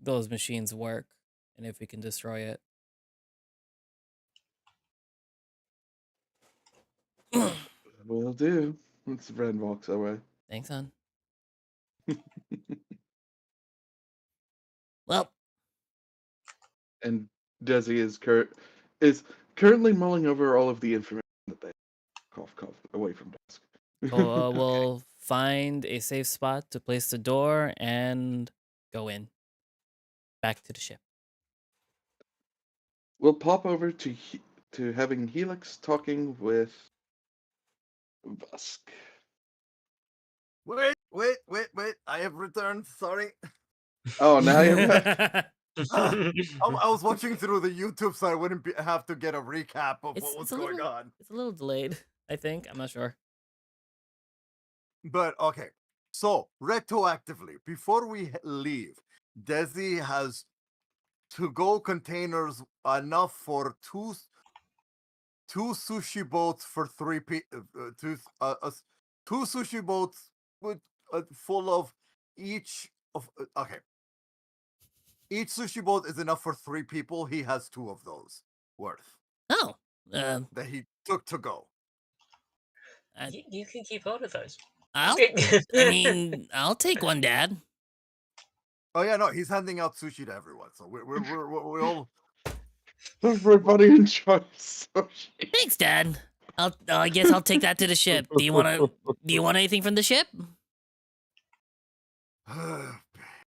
those machines work and if we can destroy it. will do. Once Ren walks away. Thanks, hon. Well, And Desi is currently mulling over all of the information that they cough away from desk. Koa Okay. will find a safe spot to place the door and go in. Back to the ship. We'll pop over to having Helix talking with Vusk. Wait. I have returned. Sorry. Oh, now you're back. I was watching through the YouTube so I wouldn't have to get a recap of what was It's a going little, on. it's a little delayed, I think. I'm not sure. But okay, so retroactively, before we leave, Desi has to-go containers enough for two sushi boats for two sushi boats with full of each of okay. Each sushi boat is enough for 3 people. He has 2 of those worth Oh, that he took to go. You can keep hold of those. I mean, I'll take one, Dad. Oh yeah, no, he's handing out sushi to everyone. So we're all Everybody enjoys sushi. Thanks, Dad. I guess I'll take that to the ship. Do you want anything from the ship?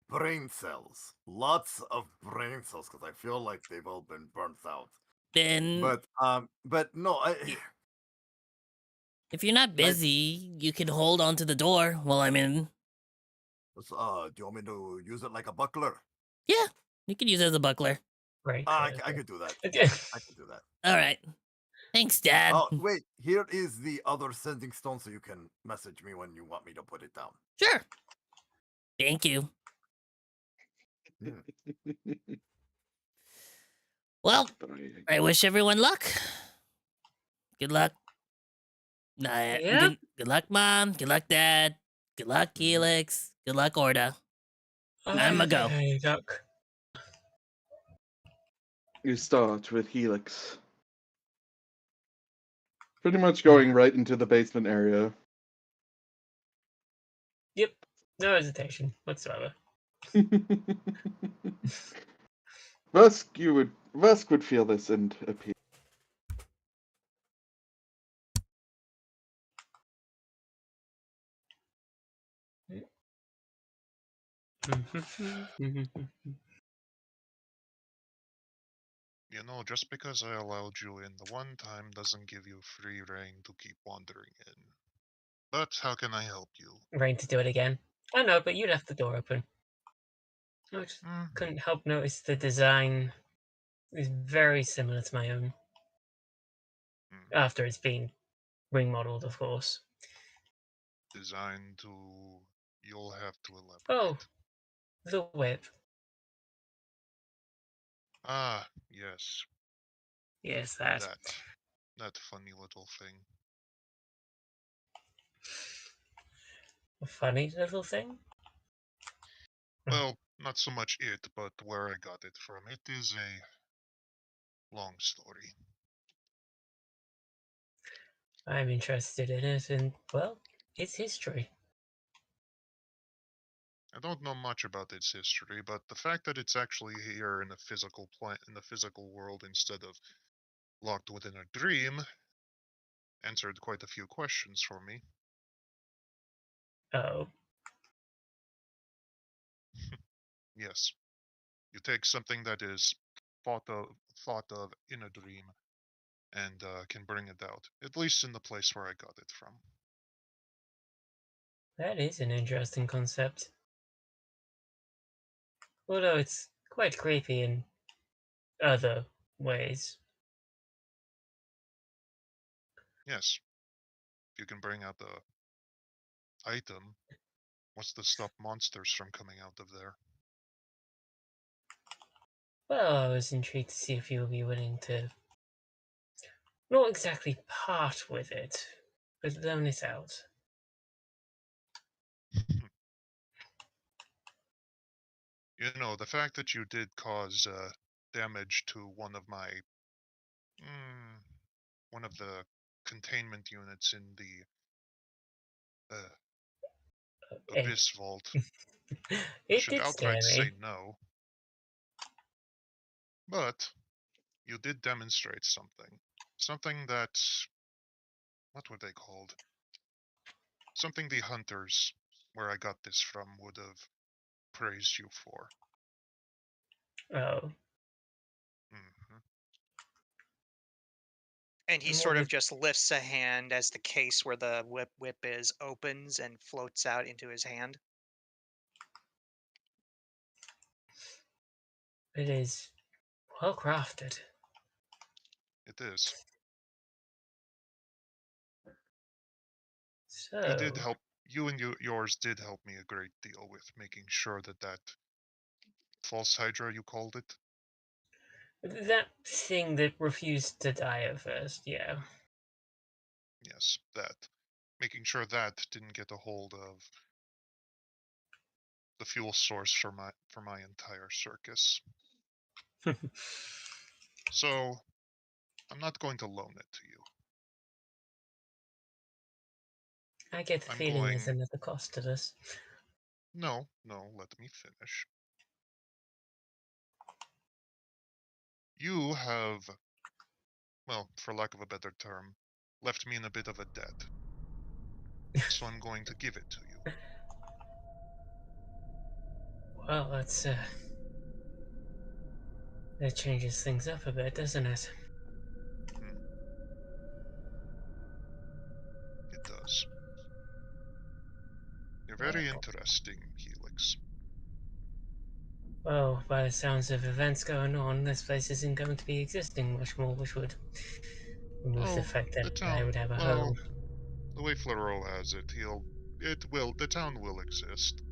Brain cells. Lots of brain cells, because I feel like they've all been burnt out. Then, But no, if you're not busy, you can hold on to the door while I'm in. do you want me to use it like a buckler? Yeah, you can use it as a buckler. Right. I could do that. I could do that. All right. Thanks, Dad. Oh, wait, here is the other sending stone so you can message me when you want me to put it down. Sure. Thank you. Well, I wish everyone luck. Good luck. Yeah? Good luck, Mom. Good luck, Dad. Good luck, Helix. Good luck, Orda. I'm a go. Hey, Duck. You start with Helix. Pretty much going right into the basement area. Yep. No hesitation whatsoever. Vesk would feel this and appear. You know, just because I allowed you in the one time doesn't give you free reign to keep wandering in. But how can I help you? Rain to do it again. I know, but you left the door open. I just Hmm, couldn't help notice the design is very similar to my own. hmm. After it's been remodeled, of course. Designed to... You'll have to elaborate. Oh, the whip. Ah, yes. Yes, that. That funny little thing. A funny little thing. Well, not so much it, but where I got it from. It is a long story. I'm interested in it, and, well, it's history. I don't know much about its history, but the fact that it's actually here in a physical in the physical world instead of locked within a dream answered quite a few questions for me. Oh. Yes. You take something that is thought of in a dream and can bring it out, at least in the place where I got it from. That is an interesting concept. Although it's quite creepy in other ways. Yes. If you can bring out the item, what's to stop monsters from coming out of there? Well, I was intrigued to see if you would be willing to not exactly part with it, but loan it out. You know, the fact that you did cause damage to one of my... one of the containment units in the It, Abyss Vault. I it should did outright scare say me. no. But you did demonstrate something. Something that... what were they called? Something the hunters, where I got this from, would have praised you for. Oh. Hmm. And he And sort what of would just lifts a hand as the case where the whip is opens and floats out into his hand. it is well crafted. It is. You did So help. You and yours did help me a great deal with making sure that that false hydra, you called it. that thing that refused to die at first, yeah. Yes, that. Making sure that didn't get a hold of the fuel source for my entire circus. So I'm not going to loan it to you. I get the I'm feeling there's going... another cost to this. No, let me finish. You have, well, for lack of a better term, left me in a bit of a debt. So I'm going to give it to you. Well, that changes things up a bit, doesn't it? It does. You're very Well, interesting, Helix. well, by the sounds of events going on, this place isn't going to be existing much more, which would remove the Oh, fact that the I town. would have a Well, home. the way Floro has it, the town will exist.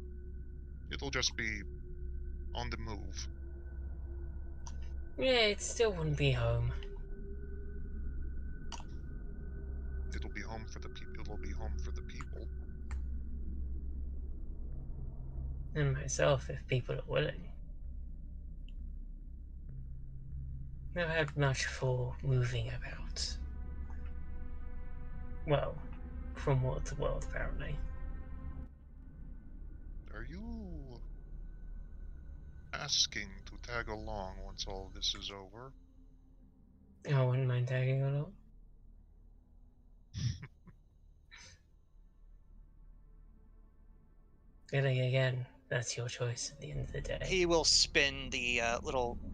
It'll just be on the move. Yeah, it still wouldn't be home. It'll be home for the people. It'll be home for the people. And myself, if people are willing. Never had much for moving about. Well, from world to world, apparently. Are you asking to tag along once all this is over? I wouldn't mind tagging along. Then again, that's your choice at the end of the day. He will spin the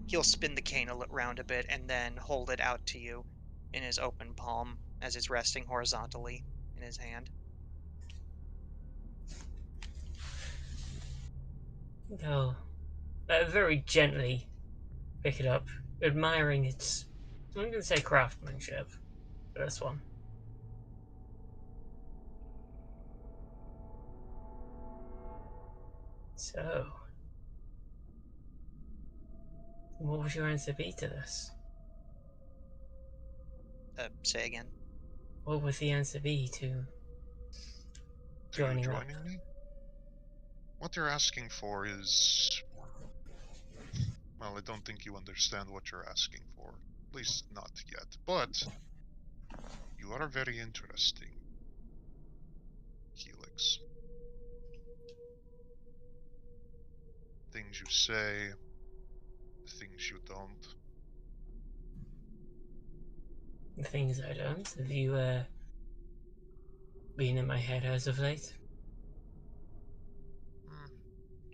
He'll spin the cane around a bit and then hold it out to you in his open palm as it's resting horizontally in his hand. I'll very gently pick it up, admiring its, I'm going to say craftsmanship for this one. So, what would your answer be to this? Say again. What would the answer be to To you joining up? joining me? What you're asking for is... Well, I don't think you understand what you're asking for. At least not yet. But you are very interesting, Helix. Things you say, things you don't. The things I don't. Have you been in my head as of late?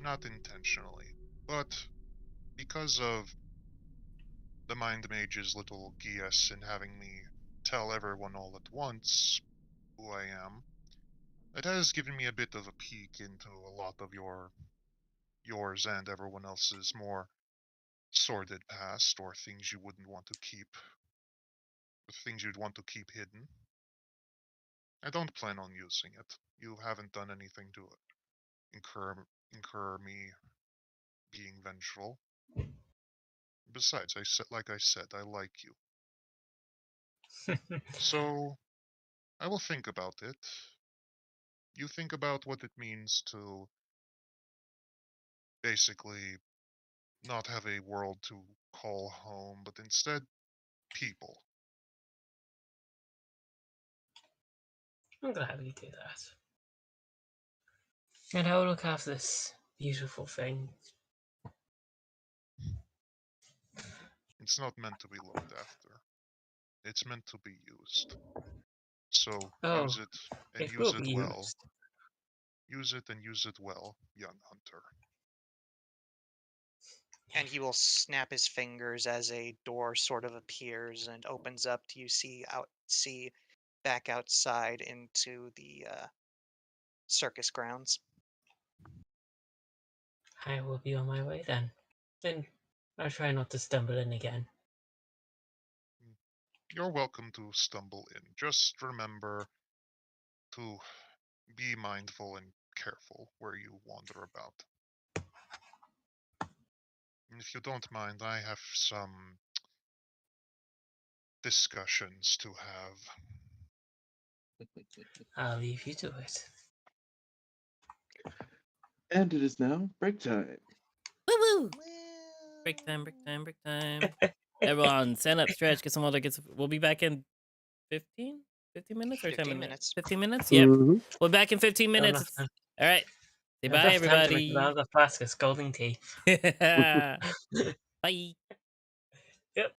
Not intentionally, but because of the Mind Mage's little guess in having me tell everyone all at once who I am, it has given me a bit of a peek into a lot of yours and everyone else's more sordid past, or things you wouldn't want to keep, things you'd want to keep hidden. I don't plan on using it. You haven't done anything to incur me being vengeful. Besides, like I said, I like you. So I will think about it. You think about what it means to basically not have a world to call home, but instead people. I'm glad we do that. And I will look after this beautiful thing. It's not meant to be looked after. It's meant to be used. So Oh, use it and it use will it be well. used. Use it and use it well, young hunter. And he will snap his fingers as a door sort of appears and opens up to see back outside into the circus grounds. I will be on my way then. Then I'll try not to stumble in again. You're welcome to stumble in. Just remember to be mindful and careful where you wander about. And if you don't mind, I have some discussions to have. I'll leave you to it. And it is now break time. Woo woo! Break time, break time, break time. Everyone, stand up, stretch, get some water. We'll be back in 15? 15 minutes or 10 15 minutes? minutes. 15 minutes? Yep. Mhm. We're back in 15 Got minutes. enough time. All right. Say Enough bye, time to make everybody. another flask of scalding tea. Bye. Yep.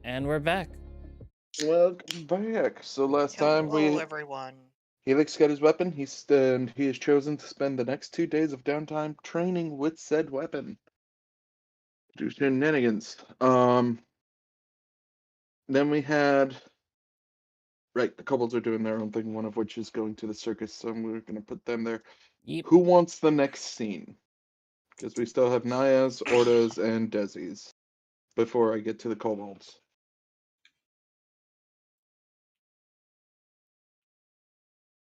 And we're back. Welcome back. So last time Hello, everyone. Helix got his weapon. He has chosen to spend the next 2 days of downtime training with said weapon. Do shenanigans. Then we had. Right, the kobolds are doing their own thing. One of which is going to the circus, so we're gonna put them there. Yep. Who wants the next scene? Because we still have Nayas, Ordas, and Desis before I get to the kobolds.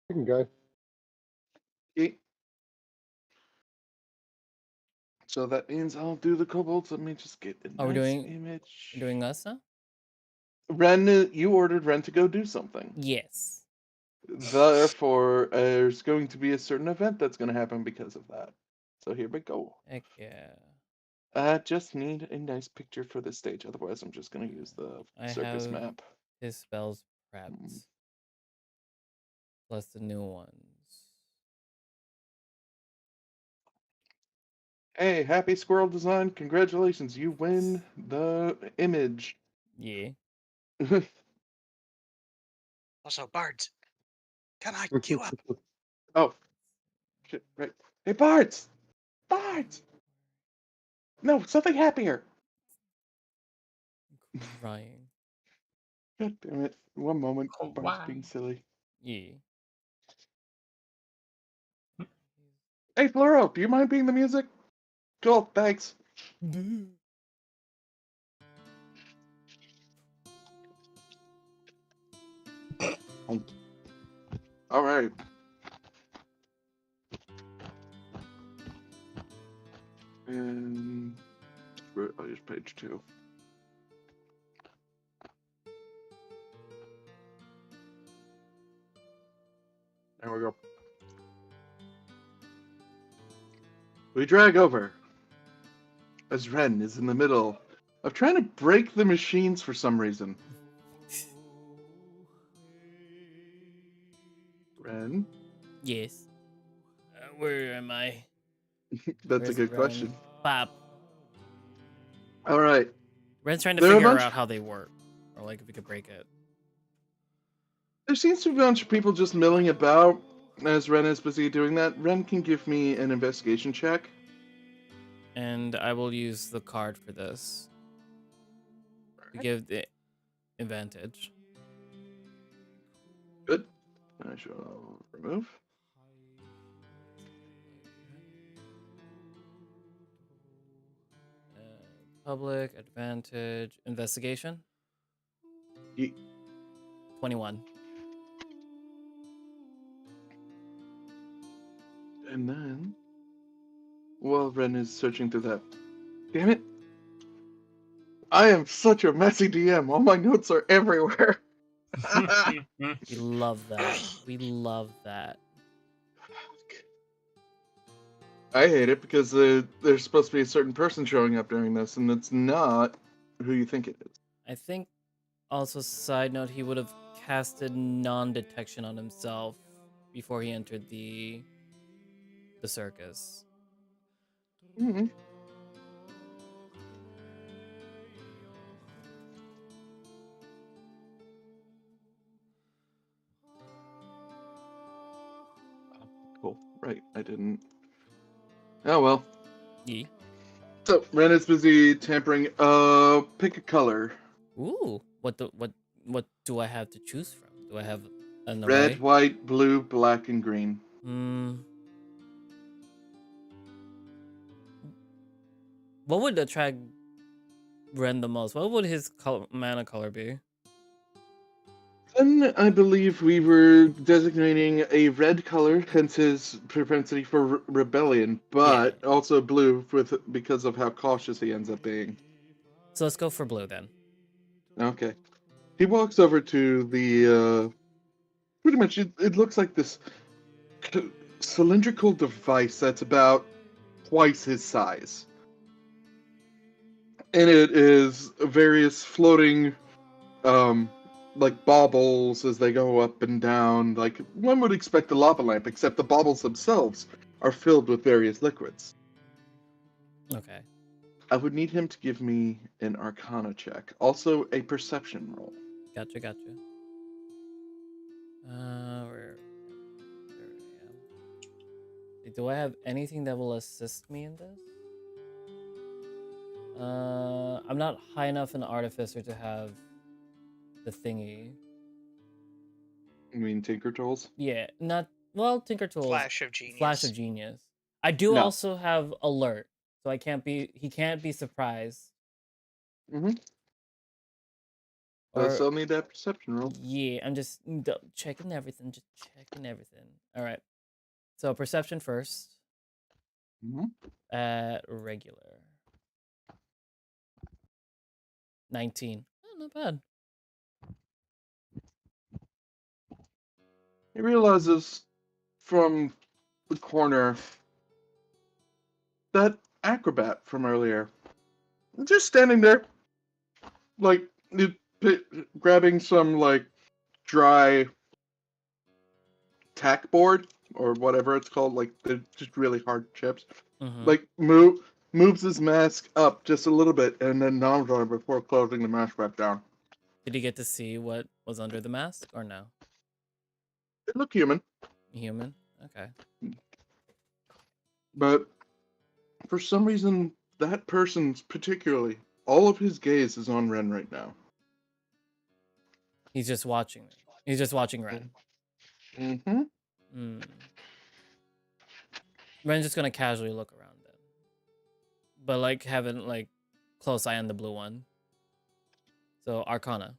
You can go. Okay. So that means I'll do the kobolds. Let me just get a Are we nice doing- image. We're doing us now? Ren, you ordered Ren to go do something. Yes. Therefore, there's going to be a certain event that's going to happen because of that. So here we go. Heck yeah. I just need a nice picture for this stage. Otherwise, I'm just going to use the I circus have map. his spells prepped. Plus the new ones. Hey, happy squirrel design. Congratulations. You win the image. Yeah. Also, Bards, come on, queue up. Oh, shit, right. Hey, Bards! Bards! No, something happier. I'm crying. God damn it. One moment. Oh, Bards wow. being silly. Yeah. Hey, Floro, do you mind being the music? Cool, thanks. All right. And I'll use page 2. There we go. We drag over as Ren is in the middle of trying to break the machines for some reason. Ren? Yes. Where am I? That's Where's a good Ren? question. Pop. All right. Ren's trying to There are a figure bunch- out how they work. Or like if we could break it. There seems to be a bunch of people just milling about as Ren is busy doing that. Ren can give me an investigation check. And I will use the card for this. To give the advantage. Good. I shall remove. Public, advantage, investigation. Ye- 21. And then, while Ren is searching through that, damn it! I am such a messy DM. All my notes are everywhere. We love that. We love that. I hate it because there's supposed to be a certain person showing up during this, and it's not who you think it is. I think also side note he would have casted non-detection on himself before he entered the circus. Mm-hmm. Cool. Right, I didn't. Oh well. Yeah. So Ren is busy tampering. Pick a color. Ooh. What do I have to choose from? Do I have an array? Red, white, blue, black, and green. What would attract Ren the most? What would his mana color be? Then I believe we were designating a red color, hence his propensity for rebellion, but also blue because of how cautious he ends up being. So let's go for blue then. Okay. He walks over to the, pretty much, it looks like this cylindrical device that's about twice his size. And it is various floating, like baubles as they go up and down, like one would expect a lava lamp, except the baubles themselves are filled with various liquids. Okay. I would need him to give me an Arcana check, also a perception roll. Gotcha, gotcha. Where there I am. Do I have anything that will assist me in this? I'm not high enough in Artificer to have the thingy. You mean Tinker Tools? Yeah, not well. Tinker Tools, Flash of Flash of Genius. Genius. I do No. also have Alert, so I can't be. He can't be surprised. Mm-hmm. Or Still need that perception roll. yeah, I'm just checking everything. Just checking everything. All right. So perception first. Mm-hmm. Regular. 19. Oh, not bad. He realizes from the corner that acrobat from earlier, just standing there, like grabbing some like dry tack board or whatever it's called, like they're just really hard chips. Mm-hmm. Like moves his mask up just a little bit and then nods on it before closing the mask back down. Did he get to see what was under the mask or no? It looked human, Human. Okay. but for some reason that person's particularly all of his gaze is on Ren right now. He's just watching me. He's just watching Ren. Mm-hmm. Hmm. Ren's just gonna casually look around then, but like having like close eye on the blue one. So Arcana.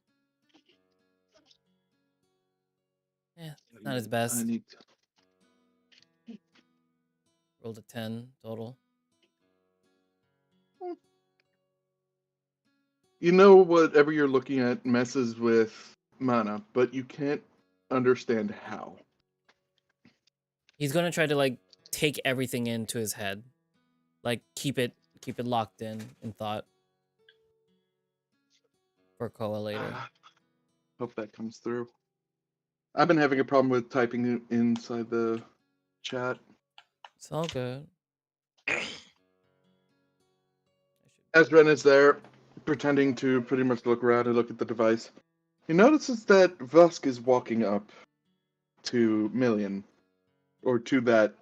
Yeah, not his I best. need Rolled a 10 total. You know, whatever you're looking at messes with mana, but you can't understand how. He's gonna try to like take everything into his head, like keep it locked in thought for Koa later. Hope that comes through. I've been having a problem with typing inside the chat. It's all good. As Ren is there, pretending to pretty much look around and look at the device, he notices that Vusk is walking up to Million, or to that.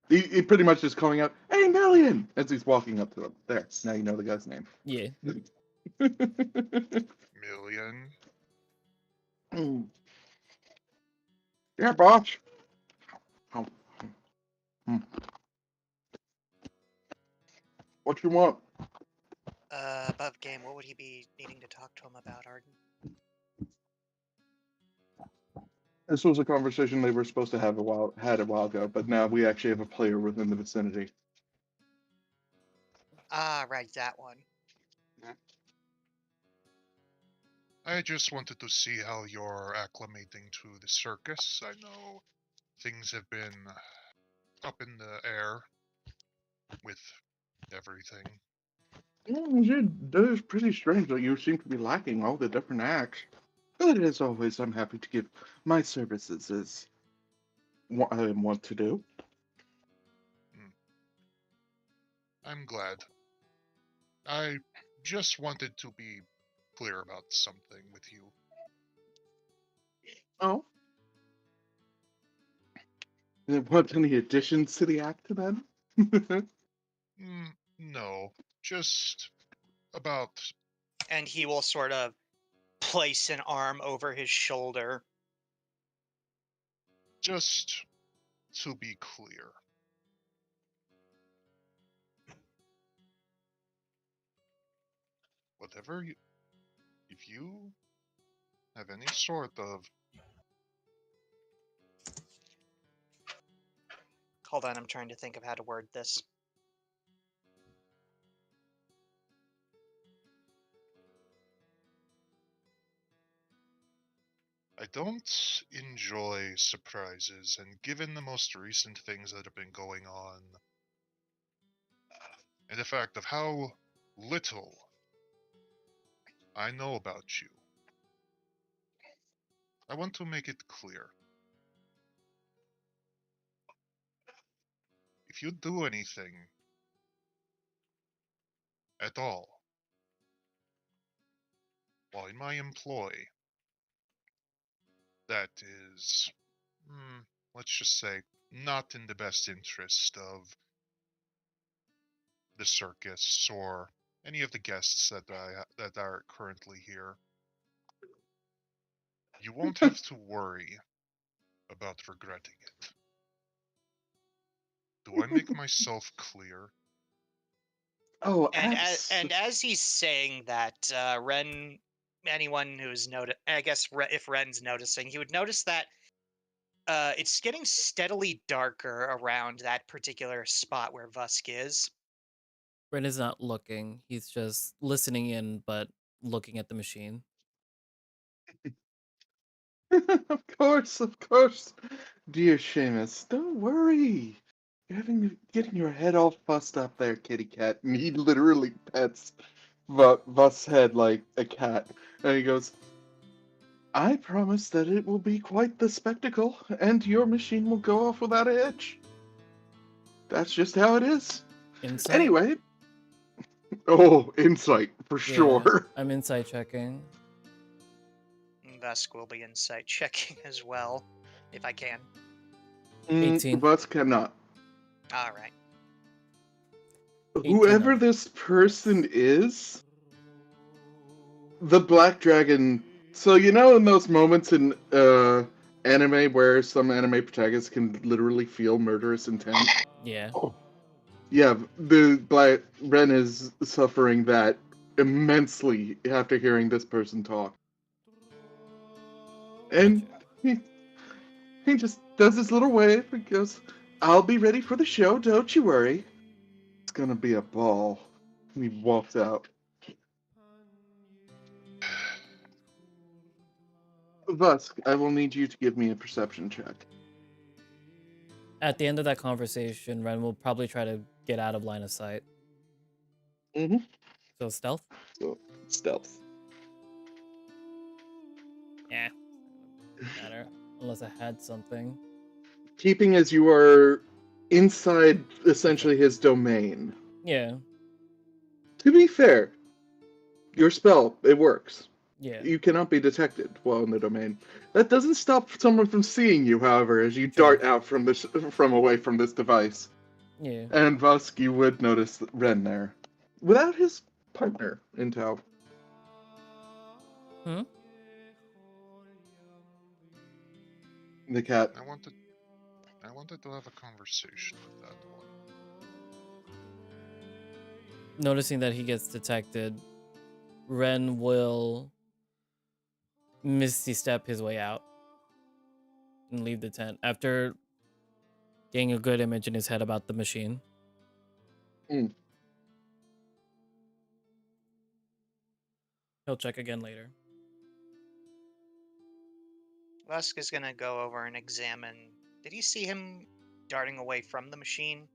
He pretty much is calling out, "Hey, Million!" as he's walking up to him. There, now you know the guy's name. Yeah. Million. Yeah, boss. Oh. What you want? Above game, what would he be needing to talk to him about, Arden? This was a conversation they were supposed to have a while ago, but now we actually have a player within the vicinity. Ah, right, that one. I just wanted to see how you're acclimating to the circus. I know things have been up in the air with everything. That is pretty strange that you seem to be lacking all the different acts. But as always, I'm happy to give my services as what I want to do. I'm glad. I just wanted to be clear about something with you. Oh. Want any additions to the act then? No, just about And he will sort of place an arm over his shoulder. just to be clear. Whatever you, if you have any sort of Hold on, I'm trying to think of how to word this. I don't enjoy surprises, and given the most recent things that have been going on, and the fact of how little I know about you, I want to make it clear. If you do anything at all. While in my employ, that is, let's just say, not in the best interest of the circus or any of the guests that are currently here. You won't have to worry about regretting it. Do I make myself clear? Oh, And as he's saying that, Ren, anyone who's I guess if Ren's noticing, he would notice that it's getting steadily darker around that particular spot where Vusk is. Ren is not looking. He's just listening in, but looking at the machine. Of course. Dear Seamus, don't worry. You're getting your head all fussed up there, kitty cat. And he literally pets Vusk's head like a cat. And he goes, I promise that it will be quite the spectacle, and your machine will go off without a hitch. That's just how it is. Insight? Anyway. Oh, insight, for Yeah, sure. I'm insight checking. Vusk will be insight checking as well, if I can. 18. Vusk cannot. Alright. 18 Whoever of- this person is, the Black Dragon. So you know, in those moments in anime where some anime protagonists can literally feel murderous intent. Yeah. Yeah, the Black Ren is suffering that immensely after hearing this person talk, and he just does his little wave and goes, "I'll be ready for the show. Don't you worry. It's gonna be a ball." And he walks out. Vusk, I will need you to give me a perception check. At the end of that conversation, Ren will probably try to get out of line of sight. Mm-hmm. So stealth? So, stealth. Yeah. Matter. Unless I had something. Keeping as you are inside essentially his domain. Yeah. To be fair, your spell, it works. Yeah. You cannot be detected while in the domain. That doesn't stop someone from seeing you, however, as you Sure. dart out from away from this device. Yeah. And Vusk, you would notice Ren there. Without his partner in tow. Hmm? The cat. I wanted to have a conversation with that one. Noticing that he gets detected, Ren will misty step his way out and leave the tent after getting a good image in his head about the machine. Mm. He'll check again later. Vusk is gonna go over and examine. Did he see him darting away from the machine?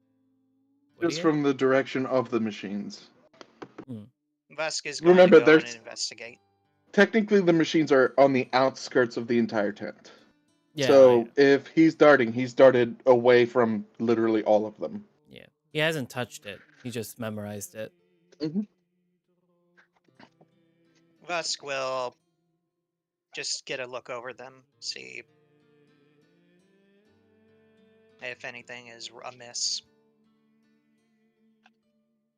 Would Just he? from the direction of the machines. Vusk is going Remember, to go in there's and investigate. technically the machines are on the outskirts of the entire tent. Yeah. So if he's darting, he's darted away from literally all of them. Yeah. He hasn't touched it. He just memorized it. Mm-hmm. Vusk will just get a look over them, see if anything is amiss.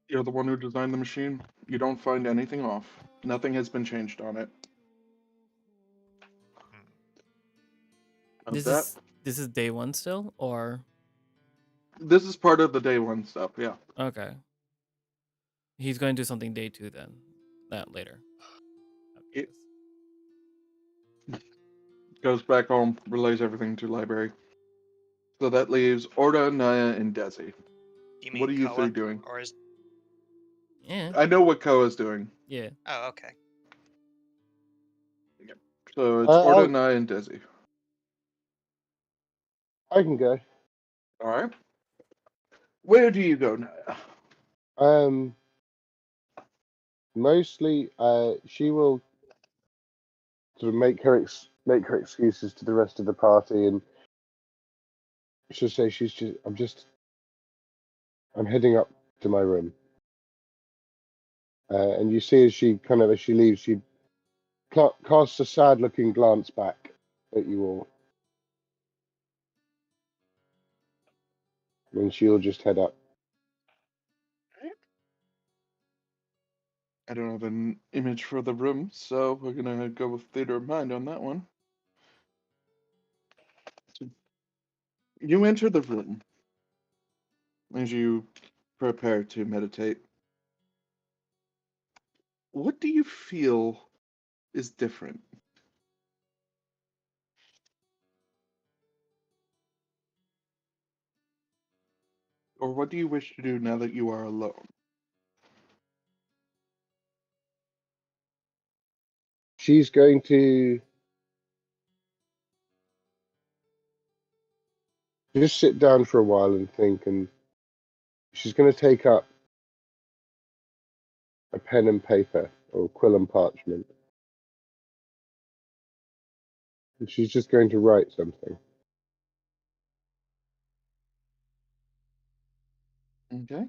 You're the one who designed the machine. You don't find anything off. Nothing has been changed on it. How's that? This is day one still, or This is part of the day one stuff, yeah. okay. He's going to do something day two then. That later. After It- this. Goes back home, relays everything to library. So that leaves Orda, Naya, and Desi. You mean What are you Koa? three doing? Or is... Yeah. I know what Koa's doing. Yeah. Oh, okay. So it's I'll- Orda, Naya, and Desi. I can go. Alright. Where do you go, Naya? Mostly, she will sort of make her excuses to the rest of the party, and she'll say I'm heading up to my room. And you see as she leaves, she casts a sad-looking glance back at you all, and she'll just head up. I don't have an image for the room, so we're gonna go with theater of mind on that one. So you enter the room as you prepare to meditate. What do you feel is different? Or what do you wish to do now that you are alone? She's going to just sit down for a while and think, and she's going to take up a pen and paper or quill and parchment. And she's just going to write something. Okay.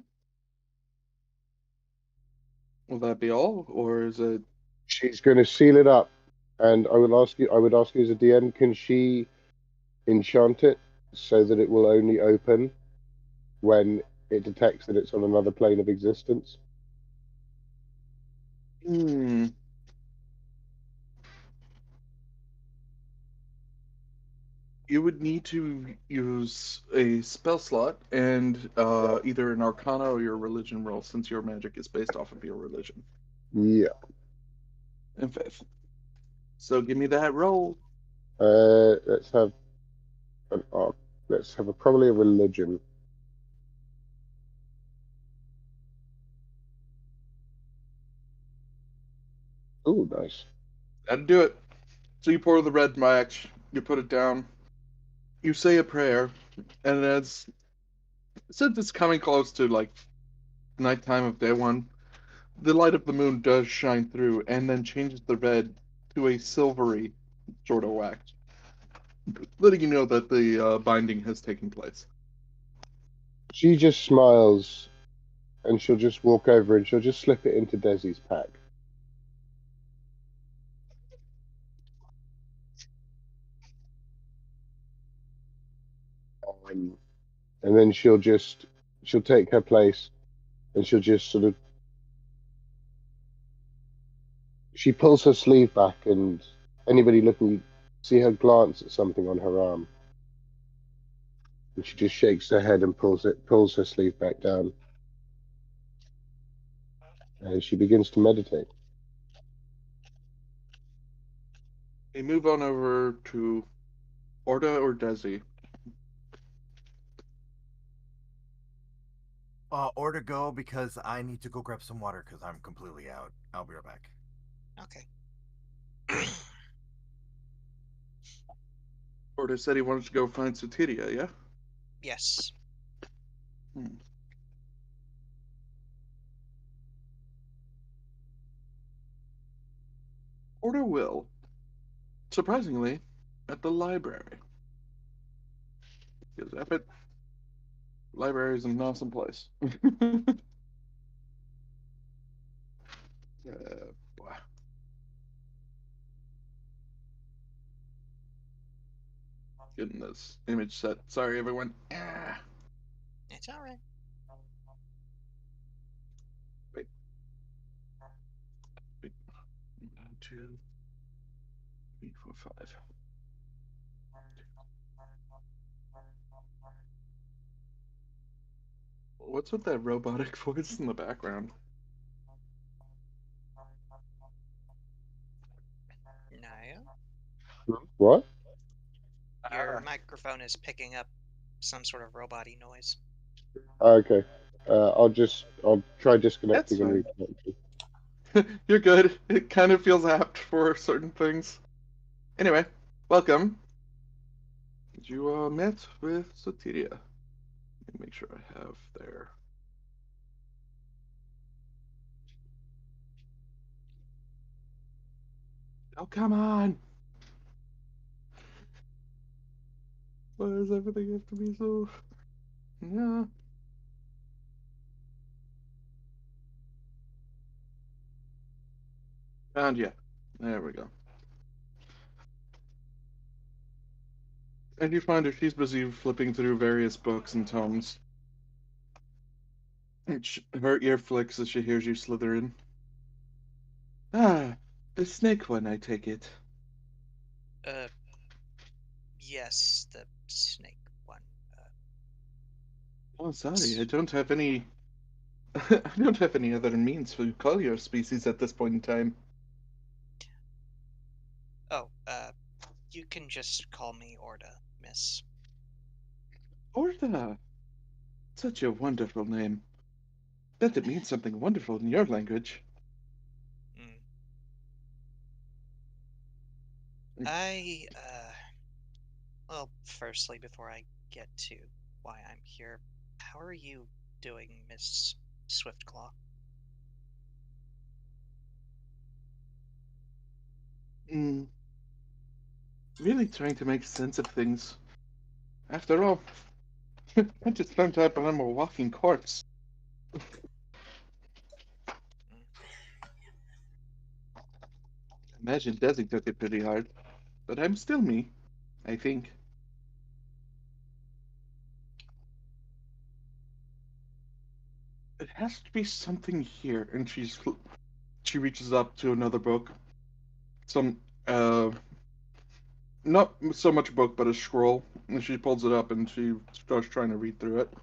Will that be all, or is it? She's going to seal it up, and I would ask you as a DM, can she enchant it so that it will only open when it detects that it's on another plane of existence? Hmm. You would need to use a spell slot and either an Arcana or your religion roll, since your magic is based off of your religion Yeah. and faith. So give me that roll. Let's have an arc. Let's have probably a religion. Oh, nice. That'd do it. So you pour the red wax, you put it down, you say a prayer, and since it's coming close to like nighttime of day one, the light of the moon does shine through and then changes the red to a silvery sort of wax, letting you know that the binding has taken place. She just smiles, and she'll just walk over and she'll just slip it into Desi's pack. And then she'll take her place, and she'll just sort of she pulls her sleeve back, and anybody looking see her glance at something on her arm, and she just shakes her head and pulls her sleeve back down, and she begins to meditate. We move on over to Orda or Desi. Or to go because I need to go grab some water because I'm completely out. I'll be right back. Okay. Orda said he wanted to go find Sotiria, yeah? Yes. Hmm. Orda will, surprisingly, at the library. Because Epic Library is an awesome place. Boy. Getting this image set. Sorry, everyone. It's alright. Wait. Wait. 1, 2, 3, 4, 5. What's with that robotic voice in the background? No. What? Your microphone is picking up some sort of robot-y noise. Okay. I'll try That's disconnecting and fine. reconnecting. You're good. It kind of feels apt for certain things. Anyway, welcome. You met with Sotiria. Let me make sure I have their. Oh, come on! Why does everything have to be so. Yeah. Found you. There we go. And you find her. She's busy flipping through various books and tomes. Her ear flicks as she hears you slither in. Ah, the snake one, I take it. Uh, yes, the snake one. Oh, sorry, I don't have any. I don't have any other means to call your species at this point in time. Oh, you can just call me Orda, miss. Orda, such a wonderful name. Bet it means something wonderful in your language. Mm. I, well, firstly, before I get to why I'm here, how are you doing, Miss Swiftclaw? Mm, really trying to make sense of things. After all, I just found out I'm a walking corpse. Mm. Imagine Desi took it pretty hard, but I'm still me, I think. It has to be something here, and she reaches up to another book. Some not so much a book, but a scroll, and she pulls it up and she starts trying to read through it.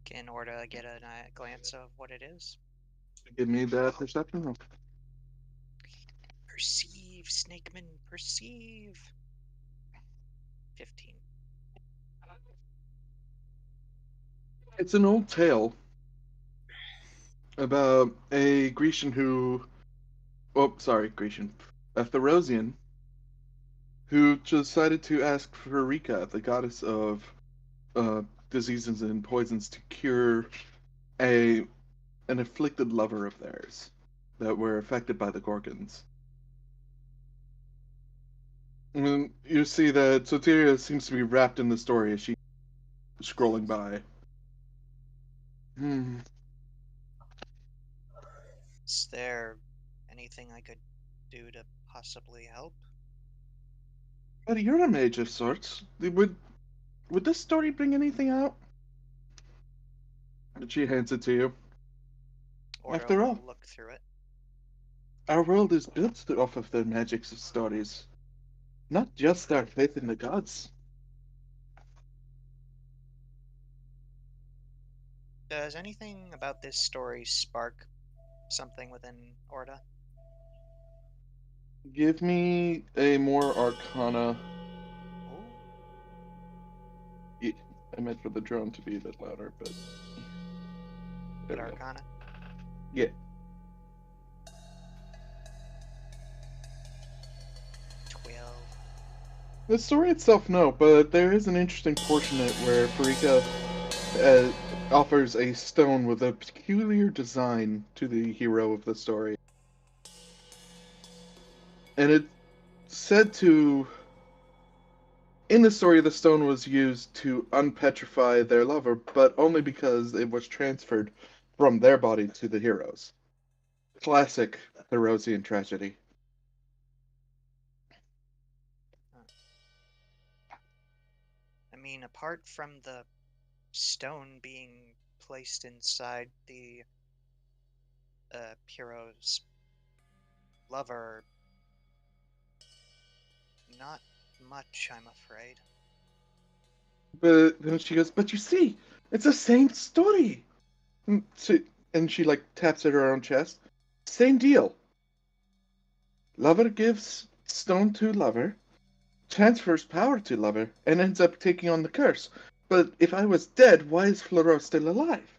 Can Orda get a glance of what it is? Give me that perception roll. Perceive, Snakeman, perceive. 15. It's an old tale about a Grecian who, oh, sorry, Grecian, a Therosian who decided to ask Farika, the goddess of uh, diseases and poisons, to cure a an afflicted lover of theirs that were affected by the Gorgons. And you see that Soteria seems to be wrapped in the story as she's scrolling by. Hmm. Is there anything I could do to possibly help? But you're a mage of sorts. Would this story bring anything out? And she hands it to you. Orda After all, will look through it. our world is built off of the magics of stories, not just our faith in the gods. Does anything about this story spark something within Orda? Give me a more Arcana. Ooh, Yeah, I meant for the drone to be a bit louder, but there good we go. Arcana. Yeah. 12. The story itself, no, but there is an interesting portion in it where Farika offers a stone with a peculiar design to the hero of the story. And it's said to. In the story, the stone was used to unpetrify their lover, but only because it was transferred from their body to the hero's. Classic Therosian tragedy. Huh. I mean, apart from the stone being placed inside the hero's lover, not much, I'm afraid. But then she goes, "But you see, it's the same story." And she like taps at her own chest. Same deal. Lover gives stone to lover, transfers power to lover, and ends up taking on the curse. But if I was dead, why is Floro still alive?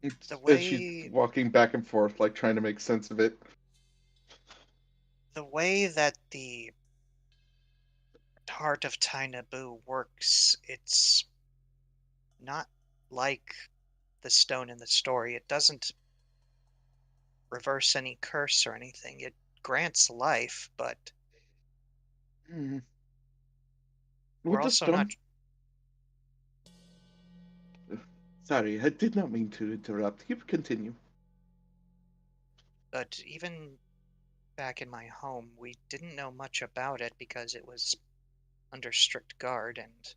The As she's way walking back and forth, like trying to make sense of it. the way that the heart of Tainabu works, it's not like the stone in the story. It doesn't reverse any curse or anything. It grants life, but Hmm. we're Would the also not. stone Sorry, I did not mean to interrupt. You continue. But even back in my home, we didn't know much about it because it was under strict guard and,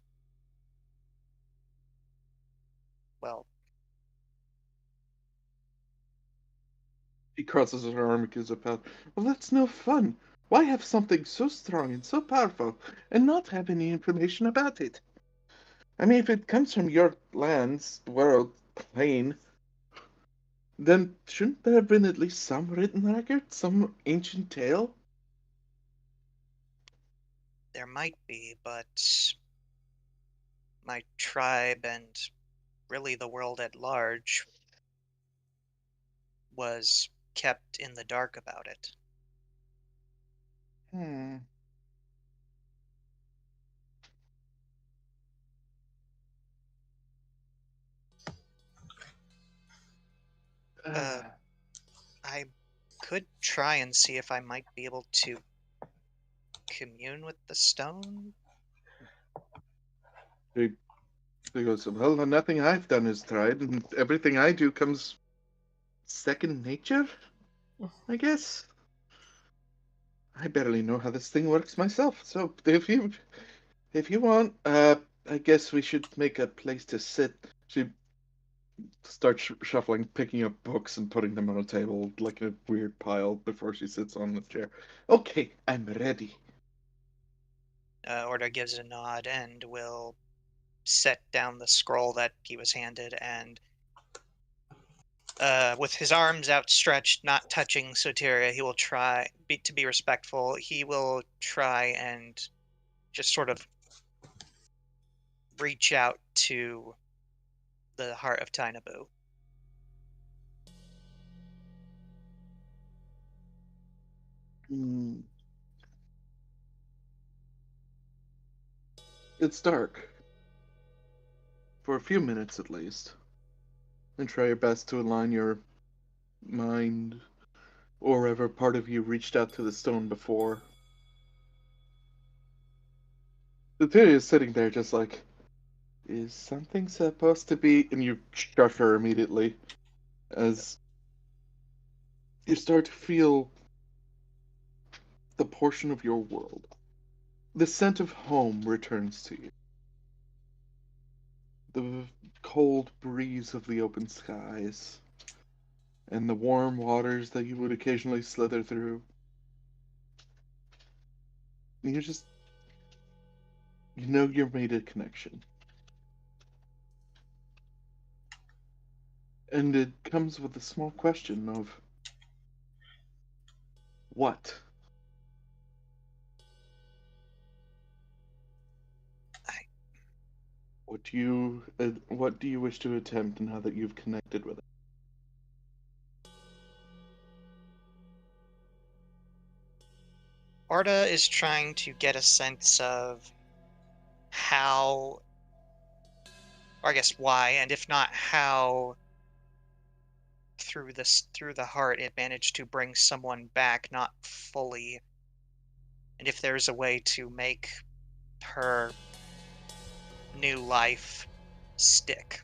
well, He crosses his arm and gives a pout. Well, that's no fun. Why have something so strong and so powerful and not have any information about it? I mean, if it comes from your lands, world, plane, then shouldn't there have been at least some written record, some ancient tale? there might be, but my tribe and really the world at large was kept in the dark about it. Hmm. Uh, I could try and see if I might be able to commune with the stone. He, he goes, well, nothing I've done is tried, and everything I do comes second nature, I guess. I barely know how this thing works myself, so if you want, I guess we should make a place to sit. She starts shuffling, picking up books and putting them on a table, like in a weird pile, before she sits on the chair. Okay, I'm ready. Order gives a nod and will set down the scroll that he was handed and with his arms outstretched, not touching Soteria, he will to be respectful. He will try and just sort of reach out to the heart of Tainabu. Hmm. It's dark. For a few minutes at least. And try your best to align your mind or whatever part of you reached out to the stone before. Soteria is sitting there just like, is something supposed to be? And you shush her immediately as you start to feel the portion of your world. The scent of home returns to you. The cold breeze of the open skies, and the warm waters that you would occasionally slither through. You just, you know you've made a connection. And it comes with a small question of what? I, What do you wish to attempt now that you've connected with it? Orda is trying to get a sense of how, or I guess why, and if not how, through the heart it managed to bring someone back, not fully, and if there's a way to make her new life stick.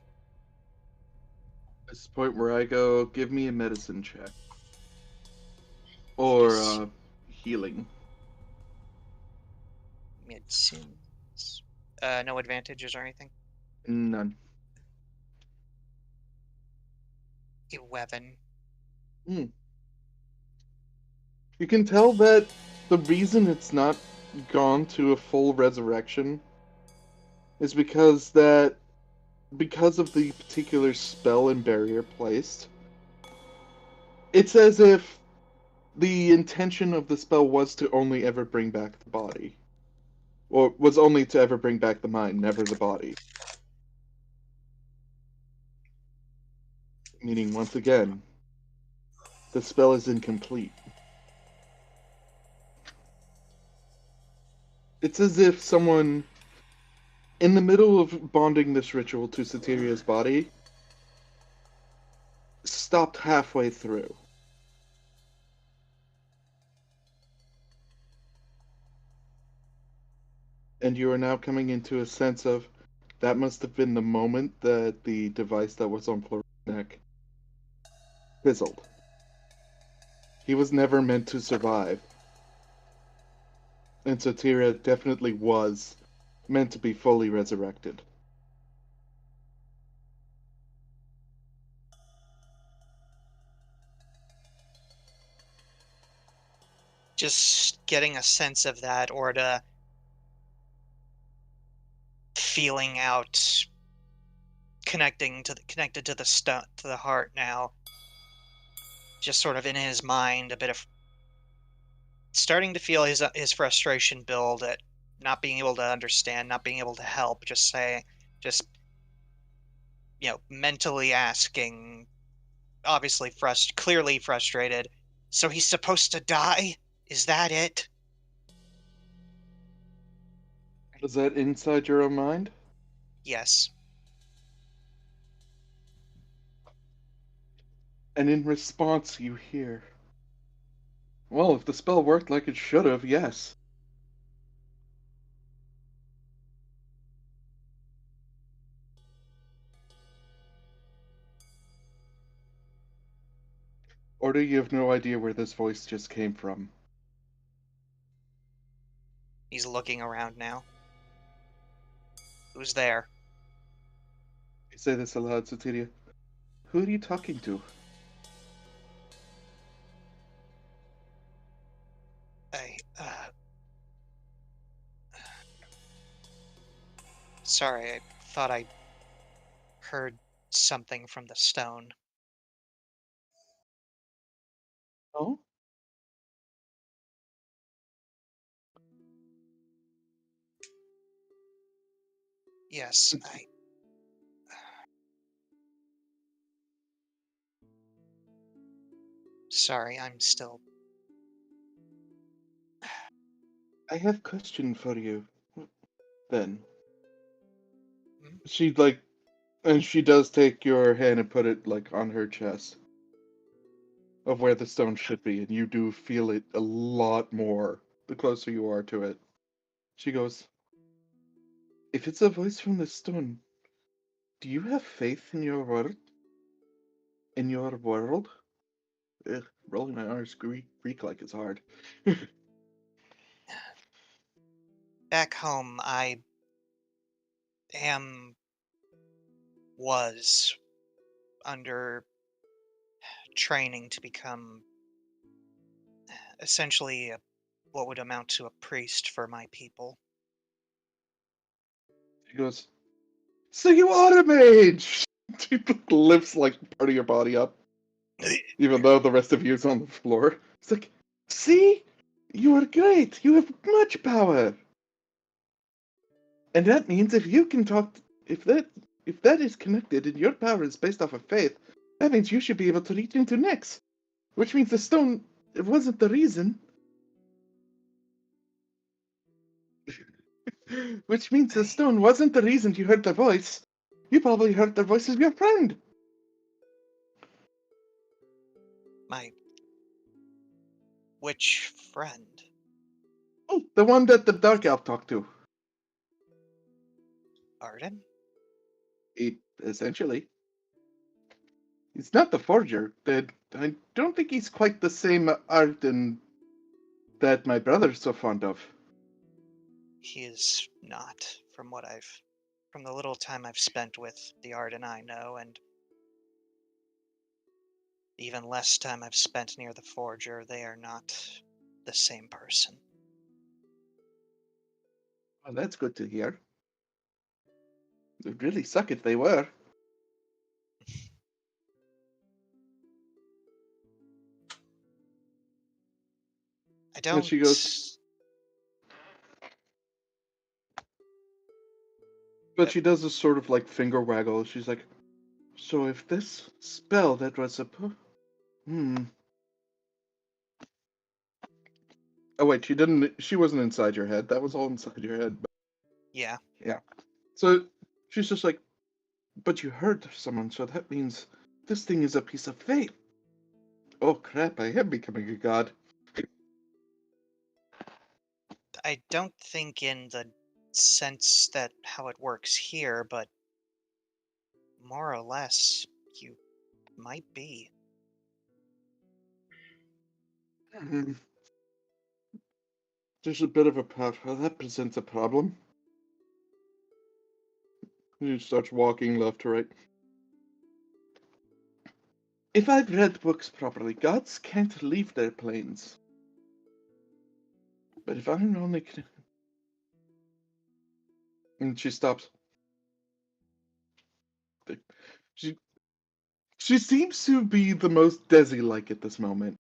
This point where I go, give me a medicine check. Or Yes. healing. Medicines. No advantages or anything. None. 11. Hmm. You can tell that the reason it's not gone to a full resurrection is because of the particular spell and barrier placed. It's as if the intention of the spell was to only ever bring back the body. Or was only to ever bring back the mind, never the body. Meaning, once again, the spell is incomplete. It's as if someone, in the middle of bonding this ritual to Soteria's body, stopped halfway through. And you are now coming into a sense of That must have been the moment that the device that was on Florian's neck fizzled. He was never meant to survive. And so Tyria definitely was meant to be fully resurrected. Just getting a sense of that, or to feeling out, connected to the heart now. Just sort of in his mind, a bit of starting to feel his frustration build at not being able to understand, not being able to help. Just mentally asking, obviously clearly frustrated. So he's supposed to die? Is that it? Was that inside your own mind? Yes. And in response, you hear, well, if the spell worked like it should have, yes. Or do you have no idea where this voice just came from? He's looking around now. Who's there? You say this aloud, Sotiria. Who are you talking to? Sorry, I thought I heard something from the stone. Oh? Yes, Sorry, I'm still... I have a question for you. Then. Hmm? And she does take your hand and put it, on her chest. Of where the stone should be, and you do feel it a lot more the closer you are to it. She goes, if it's a voice from the stone, do you have faith in your world? In your world? Ugh, rolling my R's Greek like it's hard. Back home, I was under training to become essentially what would amount to a priest for my people. She goes, so you are a mage! She lifts part of your body up, even though the rest of you is on the floor. It's like, see? You are great! You have much power! And that means if you can talk, if that is connected and your power is based off of faith, that means you should be able to reach into Nyx. Which means the stone, it wasn't the reason. Which means the stone wasn't the reason you heard the voice. You probably heard the voice of your friend. Which friend? Oh, the one that the Dark Elf talked to. Arden? Essentially. He's not the forger. I don't think he's quite the same Arden that my brother's so fond of. He is not, from the little time I've spent with the Arden I know, and even less time I've spent near the forger. They are not the same person. Well, that's good to hear. It'd really suck if they were. I don't... And she goes, but she does this sort of finger waggle. She's like, so if this spell that was supposed... Oh wait, she wasn't inside your head. That was all inside your head. Yeah. Yeah. So she's just like, but you heard someone, so that means this thing is a piece of faith. Oh crap, I am becoming a god. I don't think in the sense that how it works here, but more or less, you might be. Hmm. There's a bit of a that presents a problem. He starts walking left to right. If I've read books properly, gods can't leave their planes. But if I'm only... And she stops. She, she seems to be the most Desi-like at this moment.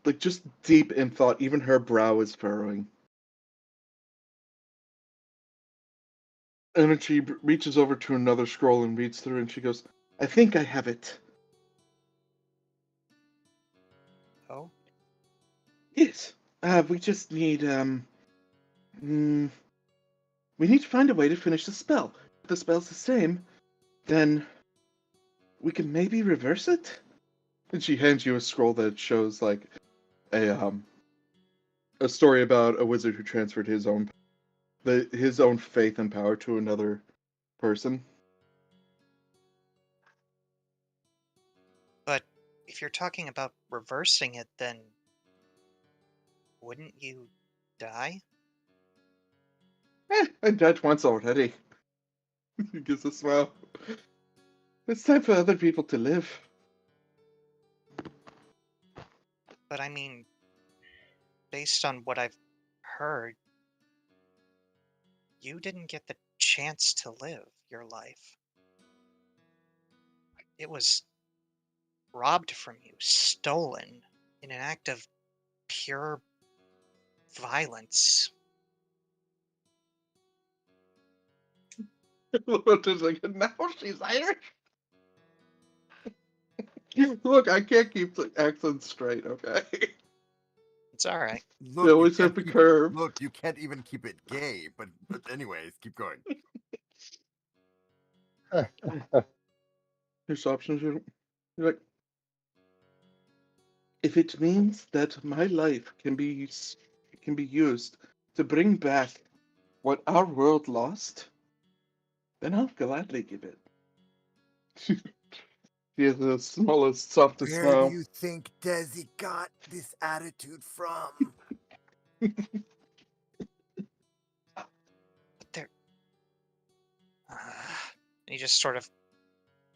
Like, just deep in thought, even her brow is furrowing. And then she reaches over to another scroll and reads through, and she goes, I think I have it. Oh? Yes. We just need, we need to find a way to finish the spell. If the spell's the same, then we can maybe reverse it? And she hands you a scroll that shows, like, a story about a wizard who transferred his own faith and power to another person. But if you're talking about reversing it, then wouldn't you die? I died once already. He gives a smile. It's time for other people to live. But I mean, based on what I've heard, you didn't get the chance to live your life. It was robbed from you, stolen, in an act of pure violence. Just like, now she's Irish. Look, I can't keep the accent straight, okay? It's all right. They always have the curve. Look, you can't even keep it gay. But anyways, keep going. There's options. You're like, if it means that my life can be used to bring back what our world lost, then I'll gladly give it. She has the smallest, softest Where do smile. you think Desi got this attitude from? But there. He just sort of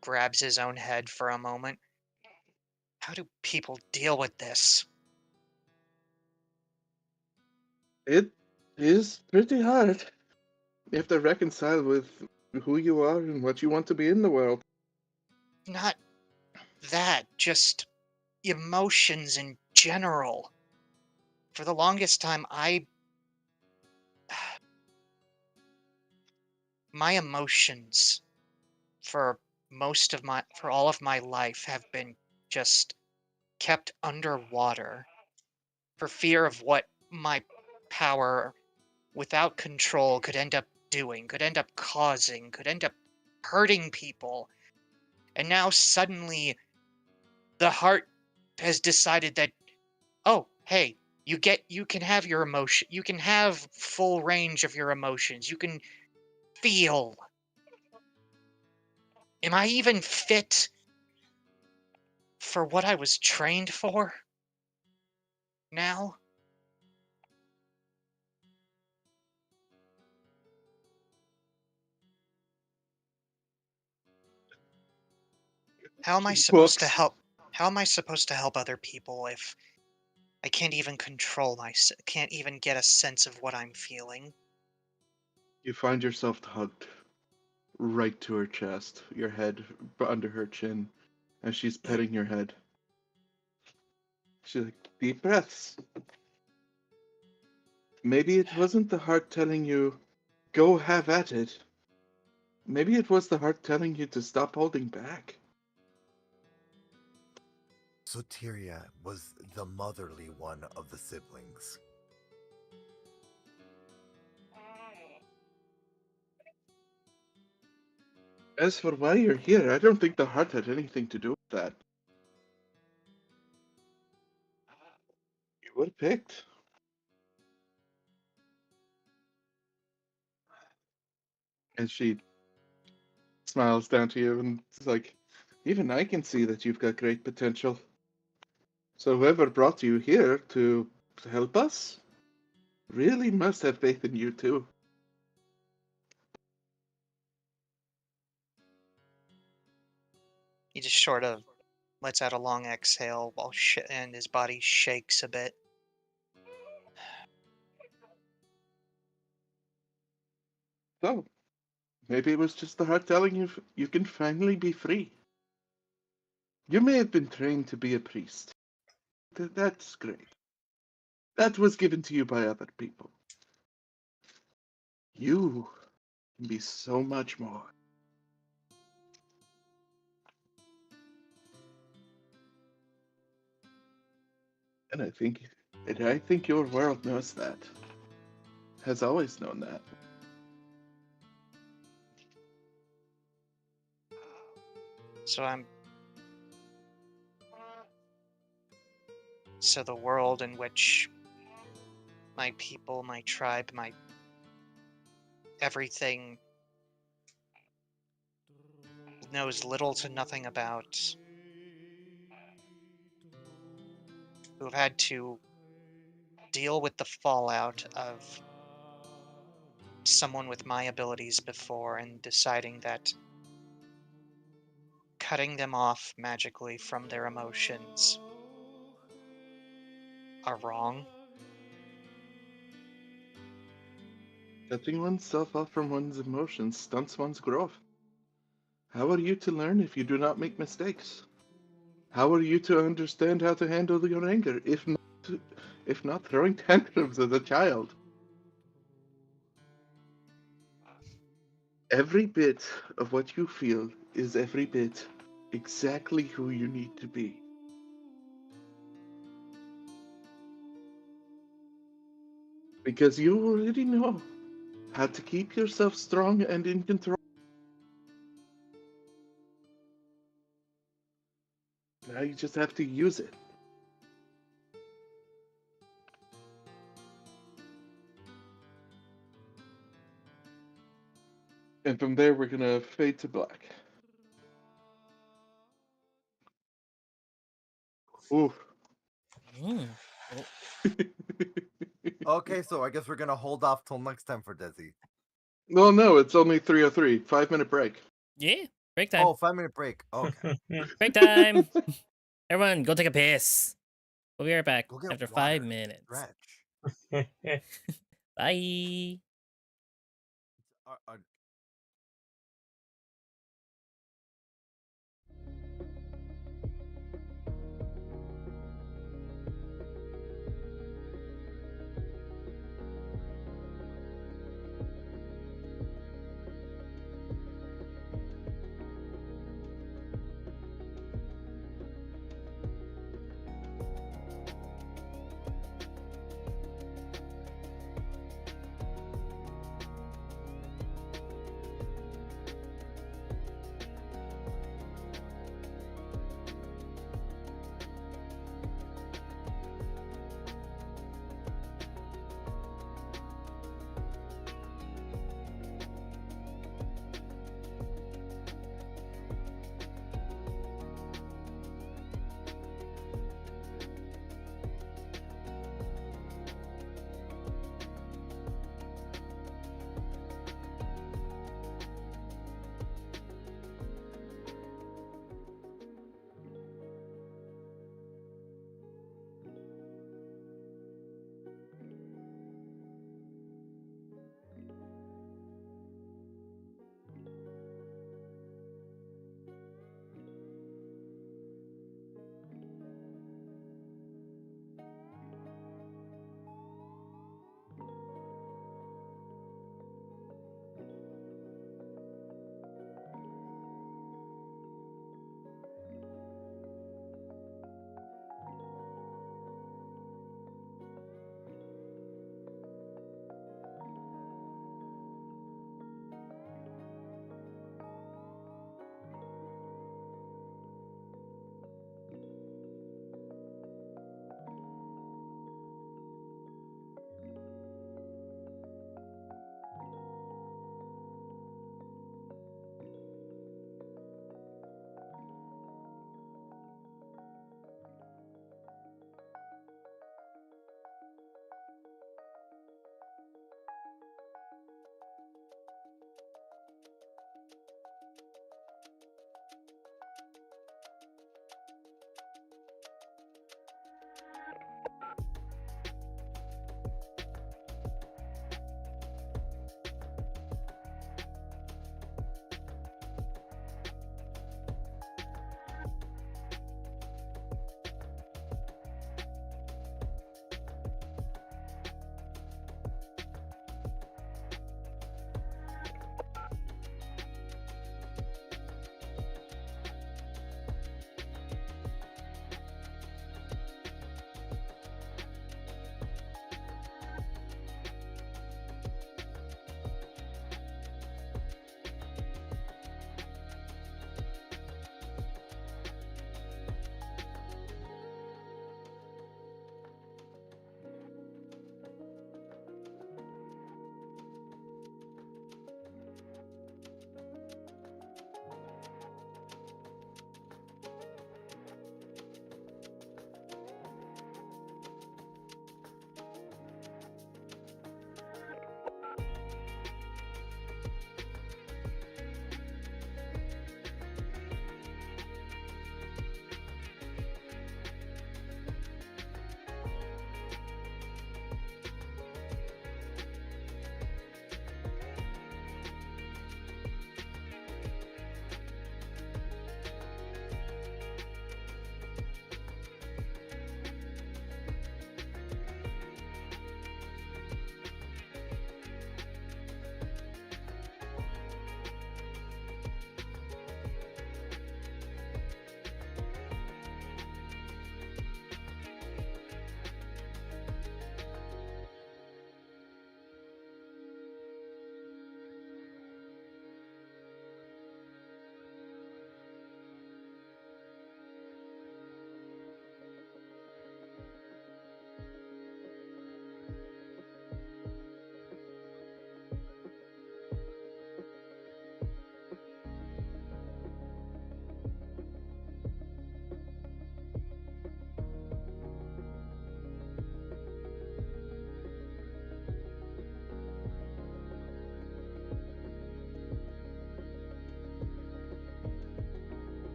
grabs his own head for a moment. How do people deal with this? It is pretty hard. You have to reconcile with who you are and what you want to be in the world. Not that, just emotions in general. For the longest time, my emotions for for all of my life have been just kept underwater for fear of what my power without control could end up doing, could end up causing, could end up hurting people. And now suddenly the heart has decided that, oh, hey, you can have your emotion, you can have full range of your emotions. You can feel. Am I even fit for what I was trained for? Now? How am I supposed to Books. help? How am I supposed to help other people if I can't even control can't even get a sense of what I'm feeling? You find yourself hugged right to her chest, your head under her chin, as she's petting your head. She's like, deep breaths. Maybe it wasn't the heart telling you, go have at it. Maybe it was the heart telling you to stop holding back. Soteria was the motherly one of the siblings. As for why you're here, I don't think the heart had anything to do with that. You were picked. And she smiles down to you and is like, even I can see that you've got great potential. So whoever brought you here to help us really must have faith in you too. He just sort of lets out a long exhale while and his body shakes a bit. So, maybe it was just the heart telling you you can finally be free. You may have been trained to be a priest. That's great. That was given to you by other people. You can be so much more. And I think your world knows that. Has always known that. So the world in which my people, my tribe, my everything knows little to nothing about, who have had to deal with the fallout of someone with my abilities before and deciding that cutting them off magically from their emotions are wrong. Cutting oneself off from one's emotions stunts one's growth. How are you to learn if you do not make mistakes? How are you to understand how to handle your anger if not throwing tantrums as a child? Every bit of what you feel is every bit exactly who you need to be. Because you already know how to keep yourself strong and in control. Now you just have to use it. And from there, we're gonna fade to black. Ooh. Mm. Oh, Okay, so I guess we're gonna hold off till next time for Desi. Well, no, it's only 3:03. 5-minute break. yeah, break time. Oh, 5-minute break. Okay. Break time. Everyone, go take a piss. We'll be right back Go get after water. 5 minutes. Stretch. Bye. Are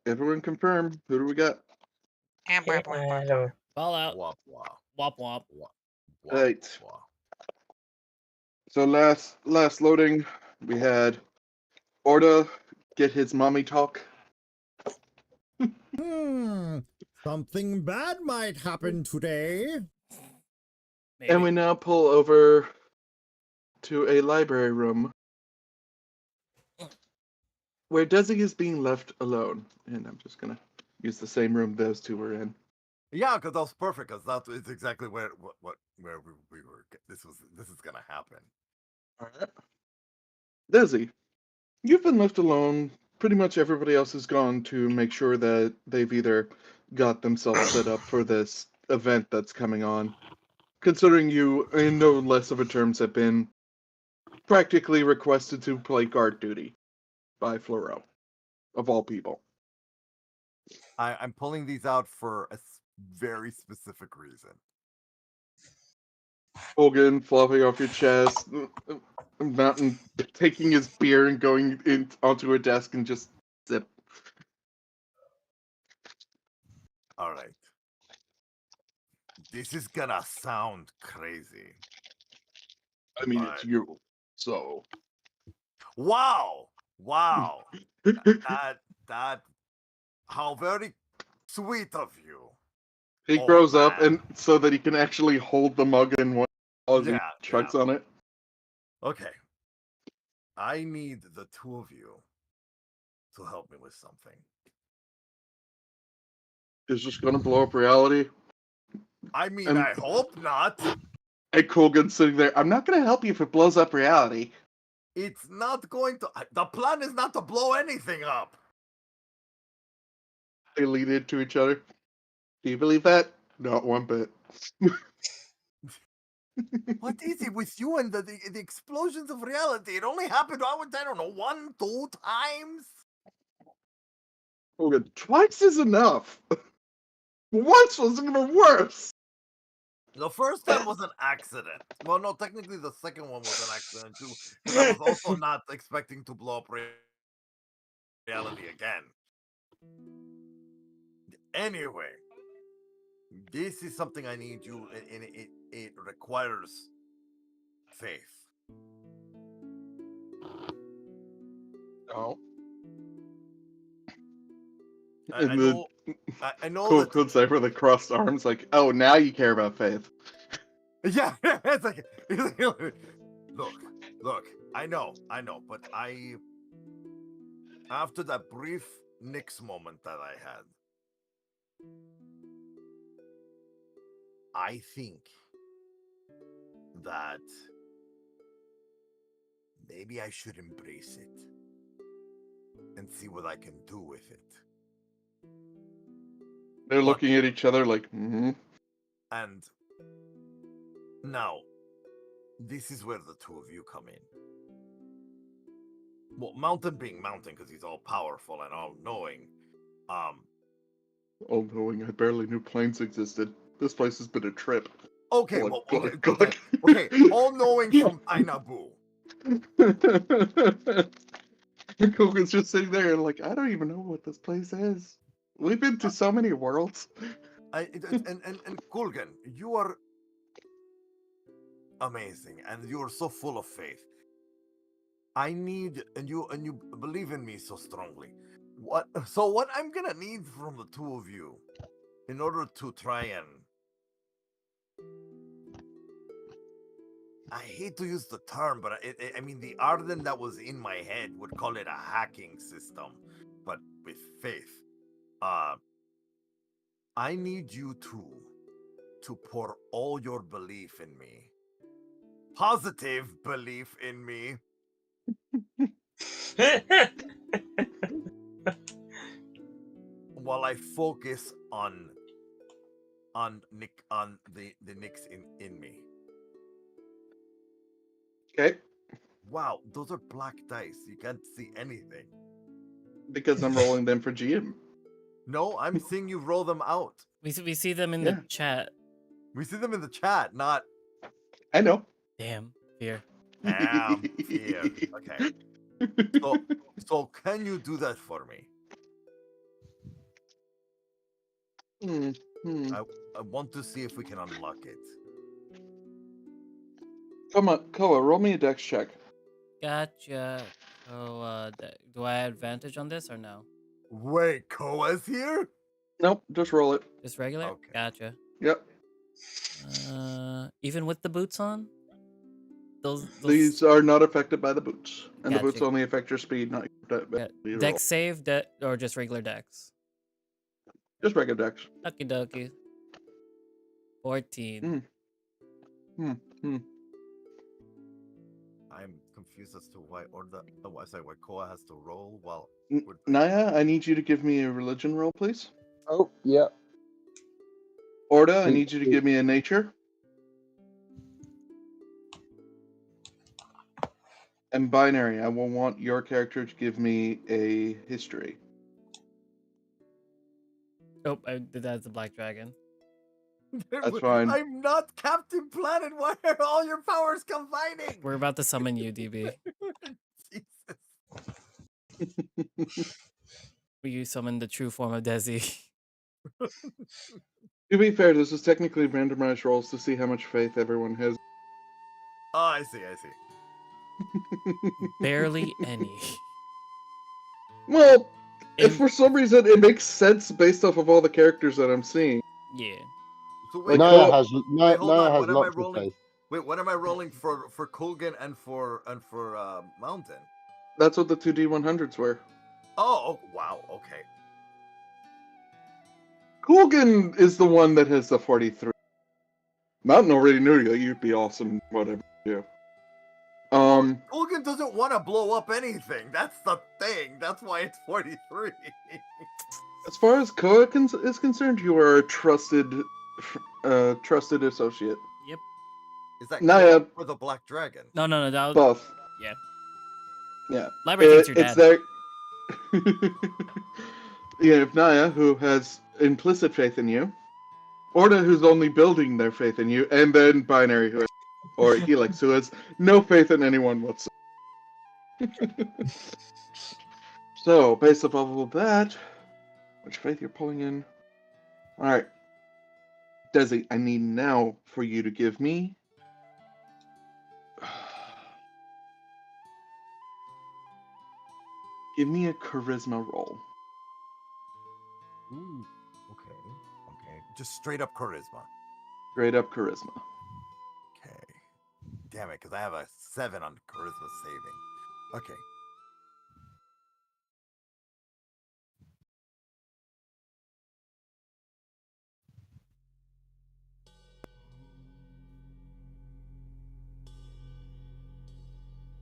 everyone confirm. Who do we got? Hello. Fall out. Wop wop Wop wop. wop Right. wop. So last loading, we had Orda get his mommy talk. Something bad might happen today. Maybe. And we now pull over to a library room where Desi is being left alone. And I'm just gonna use the same room those two were in. Yeah, because that was perfect. Because that is exactly where we were. This is gonna happen. Alright. Desi, you've been left alone. Pretty much everybody else has gone to make sure that they've either got themselves set up for this event that's coming on. Considering you, in no less of a terms, have been practically requested to play guard duty by Floro, of all people. I'm pulling these out for a very specific reason. Hogan flopping off your chest, Mountain taking his beer and going in onto a desk and just sip. All right. This is gonna sound crazy. I mean, But- it's you, so. Wow! Wow! that how very sweet of you. He Oh, grows up, man. and so that he can actually hold the mug in one as he Yeah, chugs yeah. on it. Okay. I need the two of you to help me with something. Is just gonna blow up reality. I mean, And- I hope not. And Colgan's sitting there. I'm not gonna help you if it blows up reality. It's not going to. The plan is not to blow anything up. They lean into each other. Do you believe that? Not one bit. What is it with you and the explosions of reality? It only happened, I don't know, 1, 2 times? Colgan, twice is enough. Once was even worse. The first time was an accident. Well, no, technically the second one was an accident too, because I was also not expecting to blow up reality again. Anyway, this is something I need you, and it requires faith. No. I And the know, I know that. Colgan's there with the crossed arms, like, oh, now you care about faith. Yeah, it's like, look, I know, but after that brief Nix moment that I had, I think that maybe I should embrace it and see what I can do with it. They're looking at each other like, mm-hmm. And now, this is where the two of you come in. Well, Mountain being Mountain because he's all powerful and all knowing. All knowing, I barely knew planes existed. This place has been a trip. Okay, Glug, well, glug, okay, glug. okay, all knowing from Ainabu. And Colgan's just sitting there like, I don't even know what this place is. We've been to so many worlds. And Kulgan, you are amazing, and you are so full of faith. I need, and you believe in me so strongly. What I'm gonna need from the two of you, in order to try and, I hate to use the term, but I mean the Arden that was in my head would call it a hacking system, but with faith. I need you to pour all your belief in me, positive belief in me, while I focus on the Nix in me. Okay, Wow, those are black dice. You can't see anything. because I'm rolling them for GM. No, I'm seeing you roll them out. We see them in Yeah. the chat. We see them in the chat, not I know. Damn, fear. fear. Okay. So can you do that for me? Hmm. Hmm. I want to see if we can unlock it. Come on, Koa, roll me a dex check. Gotcha. So, do I have advantage on this or no? Wait, Koa's here? Nope, just roll it. Just regular? Okay. Gotcha. Yep. Even with the boots on? Those These are not affected by the boots. And the boots Gotcha. only affect your speed, not your roll. dex save or just regular dex? Just regular dex. Okie dokie. 14. I'm confused as to why why Koa has to roll while Naya, I need you to give me a religion roll, please. Oh, yeah. Orda, I need you to give me a nature. And binary, I will want your character to give me a history. Oh, that's the black dragon. That's fine. I'm not Captain Planet. Why are all your powers combining? We're about to summon you, DB. Jesus. You summon the true form of Desi. To be fair, this is technically randomized rolls to see how much faith everyone has. Oh, I see. Barely any. Well, if And- for some reason it makes sense based off of all the characters that I'm seeing. Yeah. So Like, Naya Koa- has hold Naya on, has what am I lots of rolling? faith. Wait, what am I rolling for Kulgan and for Mountain? That's what the 2D100s were. Oh, wow. Okay. Kulgan is the one that has the 43. Mountain already knew you'd be awesome, whatever you do. Kulgan doesn't want to blow up anything. That's the thing. That's why it's 43. As far as Koa is concerned, you are a trusted associate. Yep. Is that Naya, for the Black Dragon? No, that was... both. Yeah. Yeah. Library thinks you're It's dead. there. You have Naya, who has implicit faith in you. Orda, who's only building their faith in you. And then Binary, or Helix, who has no faith in anyone whatsoever. So, based off all of that, which faith you're pulling in? Alright. Desi, I need now for you to give me... Give me a charisma roll. Ooh. Okay. Just straight up charisma. Straight up charisma. Okay. Damn it, because I have a 7 on charisma saving. Okay.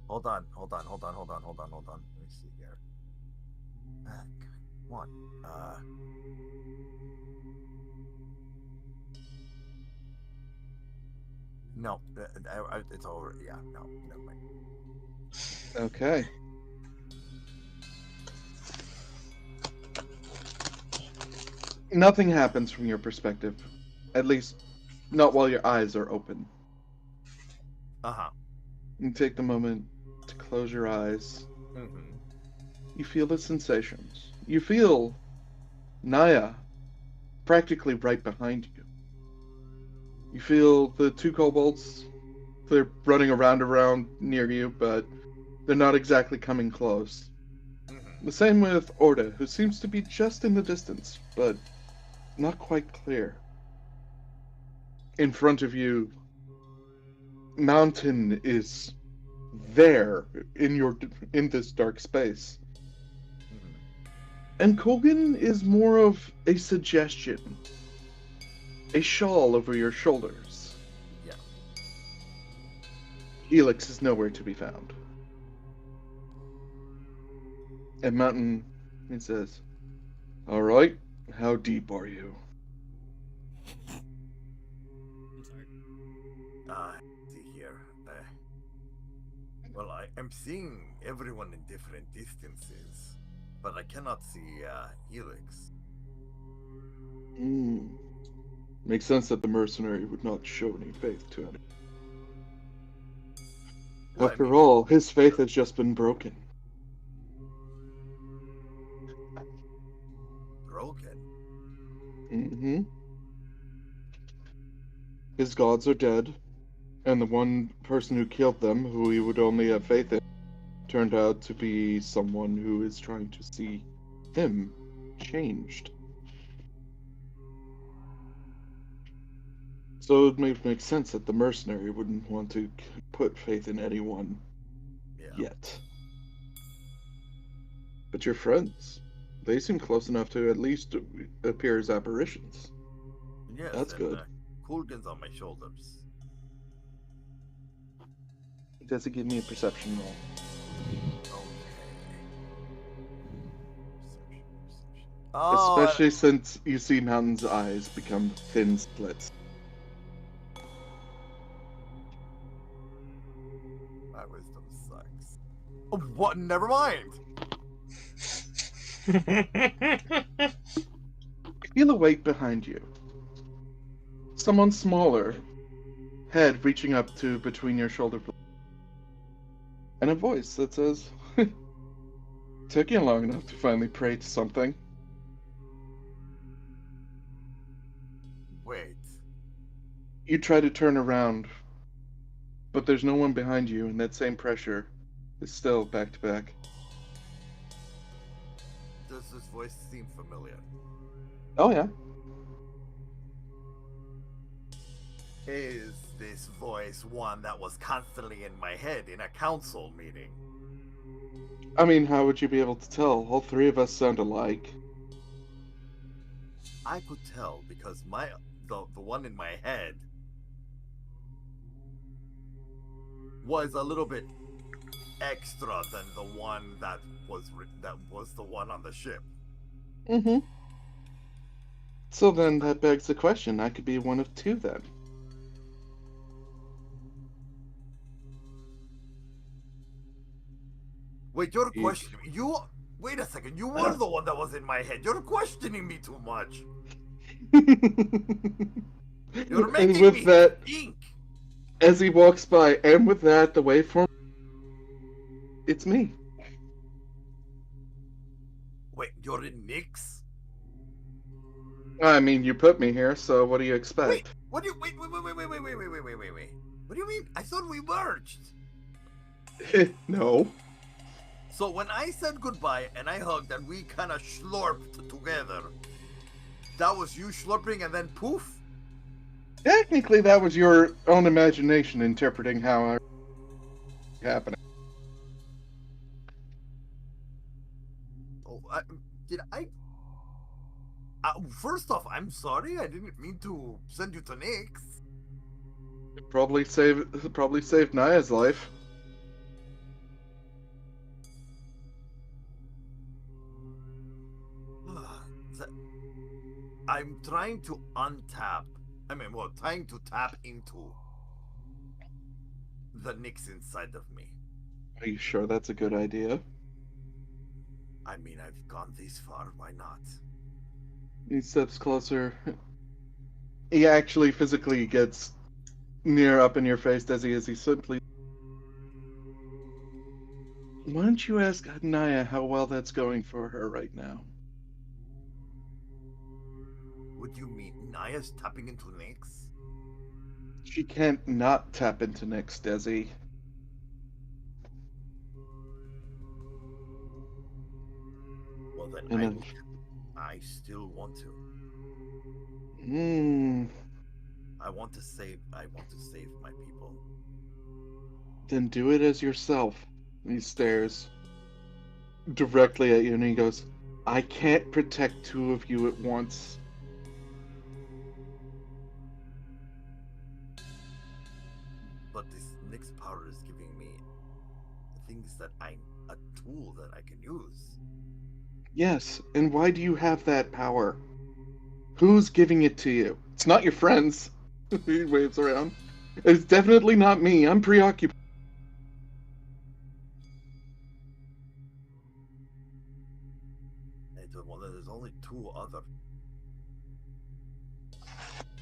Hold on. Let me see here. Come on. No, it's over. Yeah, no, never mind. Okay. Nothing happens from your perspective. At least, not while your eyes are open. Uh-huh. You take the moment to close your eyes. Mm-hmm. You feel the sensations. You feel Naya practically right behind you. You feel the two kobolds. They're running around near you, but they're not exactly coming close. Mm-hmm. The same with Orda, who seems to be just in the distance, but not quite clear. In front of you, Mountain is there in this dark space. Mm-hmm. And Kogan is more of a suggestion. A shawl over your shoulders. Yeah. Helix is nowhere to be found. And Mountain, he says, "Alright, how deep are you?" I'm sorry. See here. Well, I'm seeing everyone in different distances, but I cannot see Helix. Makes sense that the mercenary would not show any faith to him. Well, After all, his faith has just been broken. Broken? Mm-hmm. His gods are dead, and the one person who killed them, who he would only have faith in, turned out to be someone who is trying to see him changed. So it makes sense that the mercenary wouldn't want to put faith in anyone Yeah. yet. But your friends, they seem close enough to at least appear as apparitions. Yes, That's and good. Kulgan's on my shoulders. Does it give me a perception roll? Oh, Especially since you see Mountain's eyes become thin slits. my wisdom sucks. Oh, what? Never mind. You feel a weight behind you. Someone smaller, head reaching up to between your shoulder blades. And a voice that says, took you long enough to finally pray to something. Wait. You try to turn around, but there's no one behind you, and that same pressure is still back to back. Does this voice seem familiar? Oh, yeah. Is this voice one that was constantly in my head in a council meeting? I mean, how would you be able to tell? All three of us sound alike. I could tell because the one in my head was a little bit extra than the one that was the one on the ship. Mm-hmm. So then that begs the question. I could be one of two then. Wait, you're questioning you. Wait a second. You were the one that was in my head. You're questioning me too much. You're making And with me that, think. as he walks by, and with that, the waveform, it's me. Wait, you're in Nyx? I mean, you put me here, so what do you expect? Wait, what do you wait? What do you mean? I thought we merged. No. So when I said goodbye and I hugged and we kind of slurped together, that was you slurping and then poof? Technically, that was your own imagination interpreting how it happening. Oh, did I? First off, I'm sorry. I didn't mean to send you to Nyx. Probably saved Naya's life. I'm trying to untap. Trying to tap into the Nyx inside of me. Are you sure that's a good idea? I mean, I've gone this far. Why not? He steps closer. He actually physically gets near up in your face, Desi, as he simply... Why don't you ask Naya how well that's going for her right now? What do you mean? Naya's tapping into Nyx? She can't not tap into Nyx, Desi. Well, then And I still want to. I want to save my people. Then do it as yourself. And he stares directly at you and he goes, I can't protect two of you at once. But this Nyx power is giving me things that a tool that I can use. Yes, and why do you have that power? Who's giving it to you? It's not your friends. He waves around. It's definitely not me. I'm preoccupied. Well, there's only two other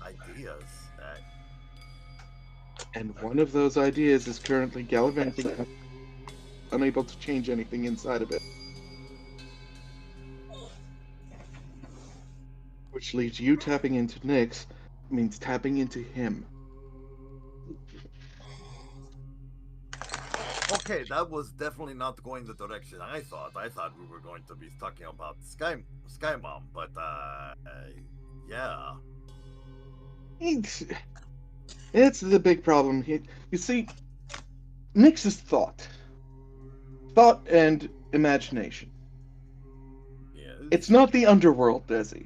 ideas. And one of those ideas is currently gallivanting, unable to change anything inside of it. Which which leaves you tapping into Nyx, means tapping into him. Okay, that was definitely not going the direction I thought. I thought we were going to be talking about Sky Mom, but yeah. It's the big problem. You see, Nyx is thought and imagination. Yes. It's not the underworld, Desi.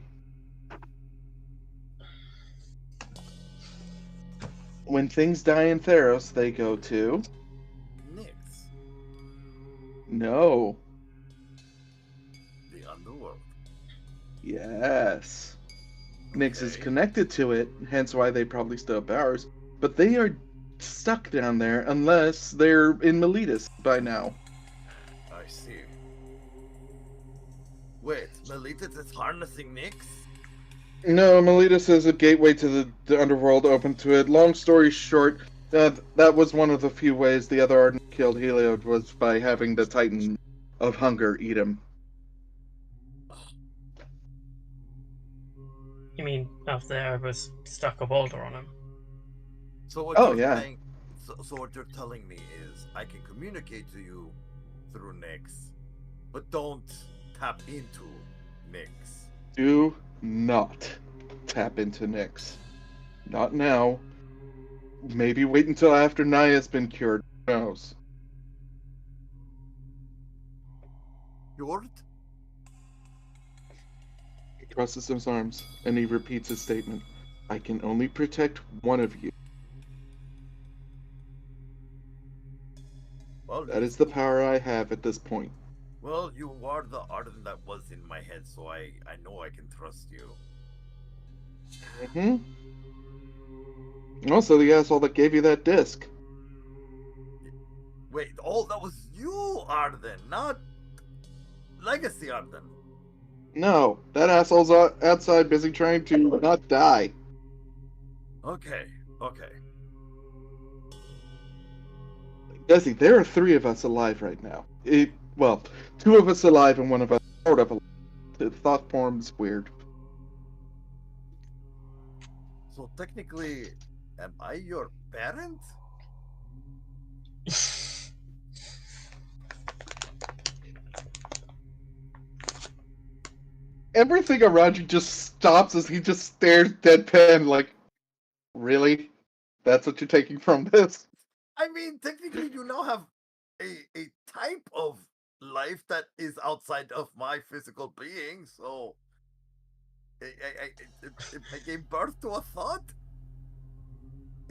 When things die in Theros, they go to... Nyx, No. the underworld. Yes. Nyx is Okay. connected to it, hence why they probably still have powers. But they are stuck down there unless they're in Miletus by now. I see. Wait, Melitas is harnessing Nyx? No, Miletus is a gateway to the underworld open to it. Long story short, that was one of the few ways the other Arden killed Heliod was by having the Titan of Hunger eat him. You mean after Erebus stuck a boulder on him? So what Oh, you're yeah. saying, so what you're telling me is I can communicate to you through Nyx, but don't tap into Nyx. Do not tap into Nyx. Not now. Maybe wait until after Naya's been cured. Who knows? Yord? He crosses his arms, and he repeats his statement. I can only protect one of you. Well, That is the power I have at this point. well, you are the Arden that was in my head, so I know I can trust you. Mm-hmm. Also, the asshole that gave you that disc. Wait, oh, that was you, Arden, not Legacy Arden. No, that asshole's outside busy trying to not die. Okay, okay. Desi, there are 3 of us alive right now. Well, 2 of us alive and 1 of us sort of alive. The thought form's weird. So technically, am I your parent? Everything around you just stops as he just stares deadpan like, really? That's what you're taking from this? I mean, technically, you now have a type of life that is outside of my physical being, so I gave birth to a thought.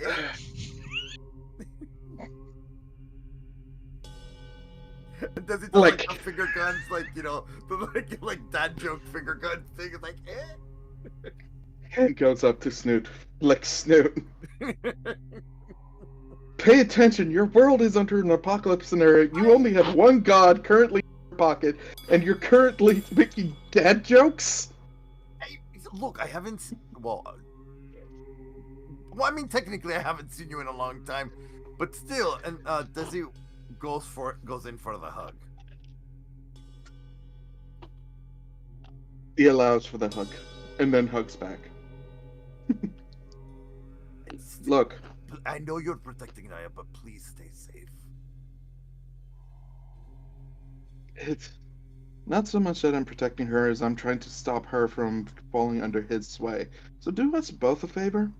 Eh? Does it like the finger guns, like the like dad joke finger gun thing? It's like, eh? Hand goes up to Snoot, like Snoot. Pay attention, your world is under an apocalypse scenario. You only have one god currently in your pocket, and you're currently making dad jokes? Look, I haven't. Well, I mean, technically, I haven't seen you in a long time, but still. And Desi goes in for the hug. He allows for the hug, and then hugs back. Look. I know you're protecting Naya, but please stay safe. It's not so much that I'm protecting her as I'm trying to stop her from falling under his sway. So do us both a favor.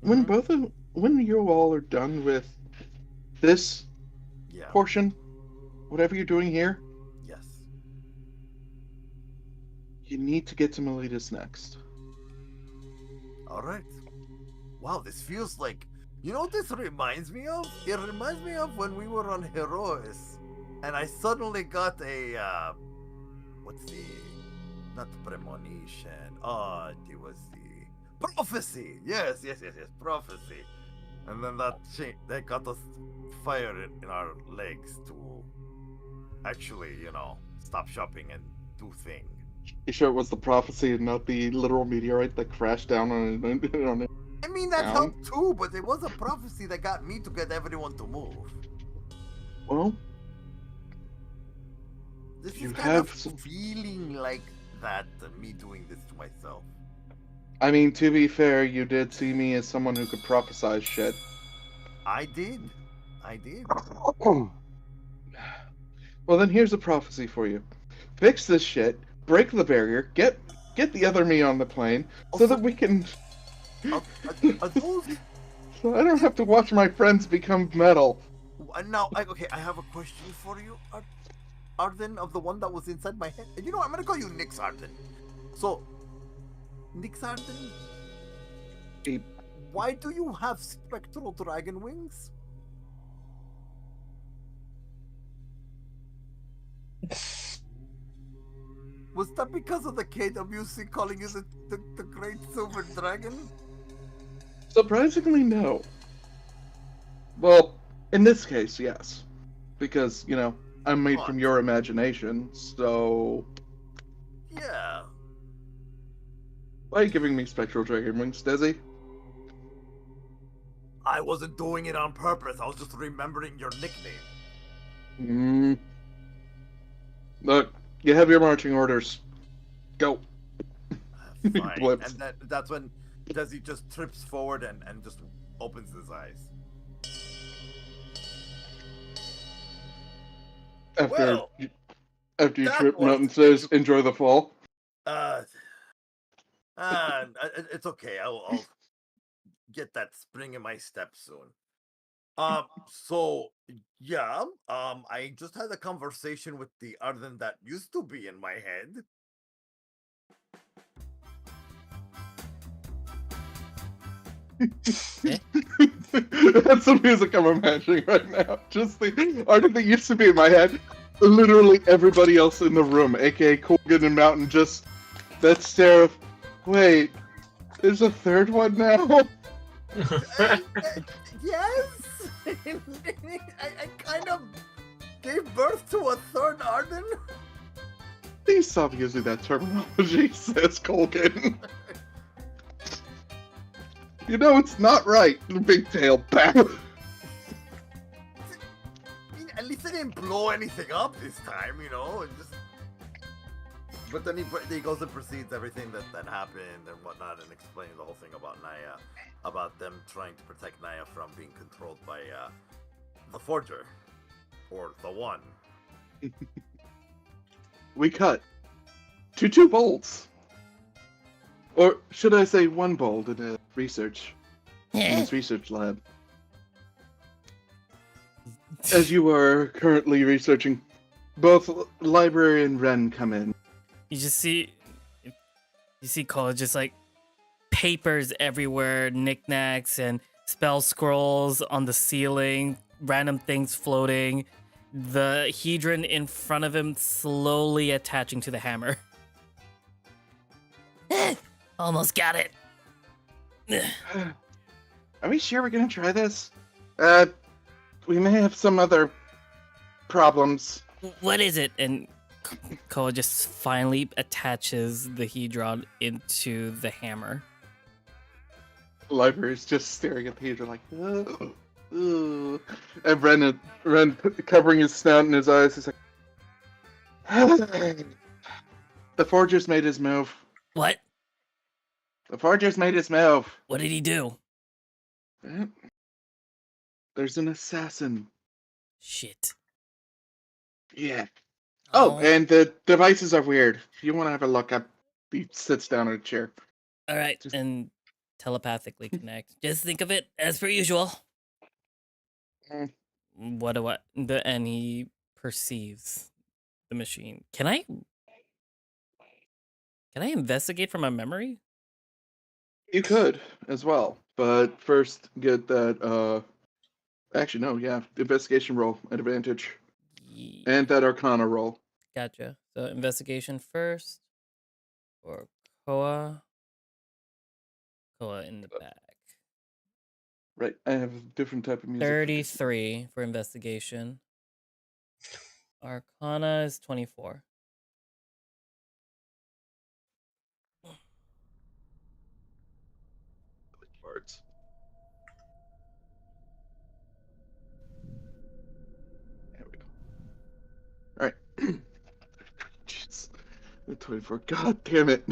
Mm-hmm. When you all are done with this portion, whatever you're doing here, yes, you need to get to Miletus next. All right. Wow, this feels like. You know what this reminds me of? It reminds me of when we were on Heroes, and I suddenly got a, not premonition. Oh, it was the prophecy. Yes, prophecy. And then that got us fire in our legs to actually, stop shopping and do thing. You sure it was the prophecy and not the literal meteorite that crashed down on it? I mean, that helped too, but it was a prophecy that got me to get everyone to move. Well, this is kind of feeling like that, me doing this to myself. I mean, to be fair, you did see me as someone who could prophesize shit. I did. I did. Well, then here's a prophecy for you. Fix this shit, break the barrier, get the other me on the plane, so that we can... Are those... So I don't have to watch my friends become metal. Now, okay, I have a question for you, Arden, of the one that was inside my head. You know what? I'm gonna call you Nix Arden. So, Nix Arden, He- why do you have spectral dragon wings? Was that because of the KWC calling you the Great Silver Dragon? Surprisingly, no. Well, in this case, yes. Because, I'm made from your imagination, so... Yeah. Why are you giving me spectral dragon wings, Desi? I wasn't doing it on purpose. I was just remembering your nickname. Look, you have your marching orders. Go. Fine. Blips. And that's when Desi just trips forward and just opens his eyes. After you that trip was- Mountain says, enjoy the fall. It's okay. I'll get that spring in my step soon. So yeah, I just had a conversation with the Arden that used to be in my head. That's the music I'm imagining right now. Just the Arden that used to be in my head. Literally everybody else in the room, aka Colgan and Mountain, just that stare of, wait, there's a third one now? Yes! I kind of gave birth to a third Arden. Please stop using that terminology, says Colgan. You know it's not right, big tail. Bam. At least I didn't blow anything up this time, and just... But then he goes and proceeds everything that happened and whatnot, and explains the whole thing about Naya, about them trying to protect Naya from being controlled by the Forger, or the One. We cut to 2 bolts. Or should I say 1 bolt in a research, in his research lab. As you are currently researching, both Library and Ren come in. You see Cole just like papers everywhere, knickknacks and spell scrolls on the ceiling, random things floating, the hedron in front of him slowly attaching to the hammer. Almost got it. Are we sure we're gonna try this? We may have some other problems. What is it? And Koa just finally attaches the hedron into the hammer. Library's just staring at the Hedra like, ooh. And Ren covering his snout and his eyes, he's like, the Forger's made his move. What? The Forger's made his move. What did he do? There's an assassin. Shit. Yeah. Oh, and the devices are weird. If you want to have a look up, he sits down in a chair. All right, and telepathically connect. Just think of it as per usual. And he perceives the machine. Can I investigate from my memory? You could as well, but first get that. Actually, no. Yeah, investigation roll at advantage, and that Arcana roll. Gotcha. So investigation first, for Koa. Koa in the back. Right, I have a different type of music. 33 for investigation. Arcana is 24. Cards. There we go. All right. Jeez. The 24. God damn it.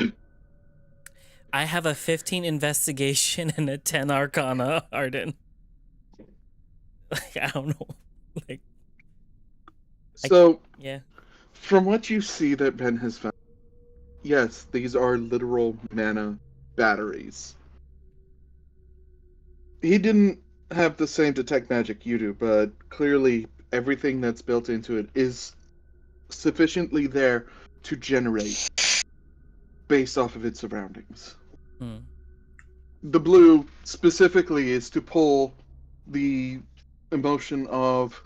I have a 15 investigation and a 10 arcana, Arden. Like, I don't know. Like, So, yeah. from what you see that Ben has found, yes, these are literal mana batteries. He didn't have the same detect magic you do, but clearly everything that's built into it is sufficiently there to generate based off of its surroundings. Hmm. The blue specifically is to pull the emotion of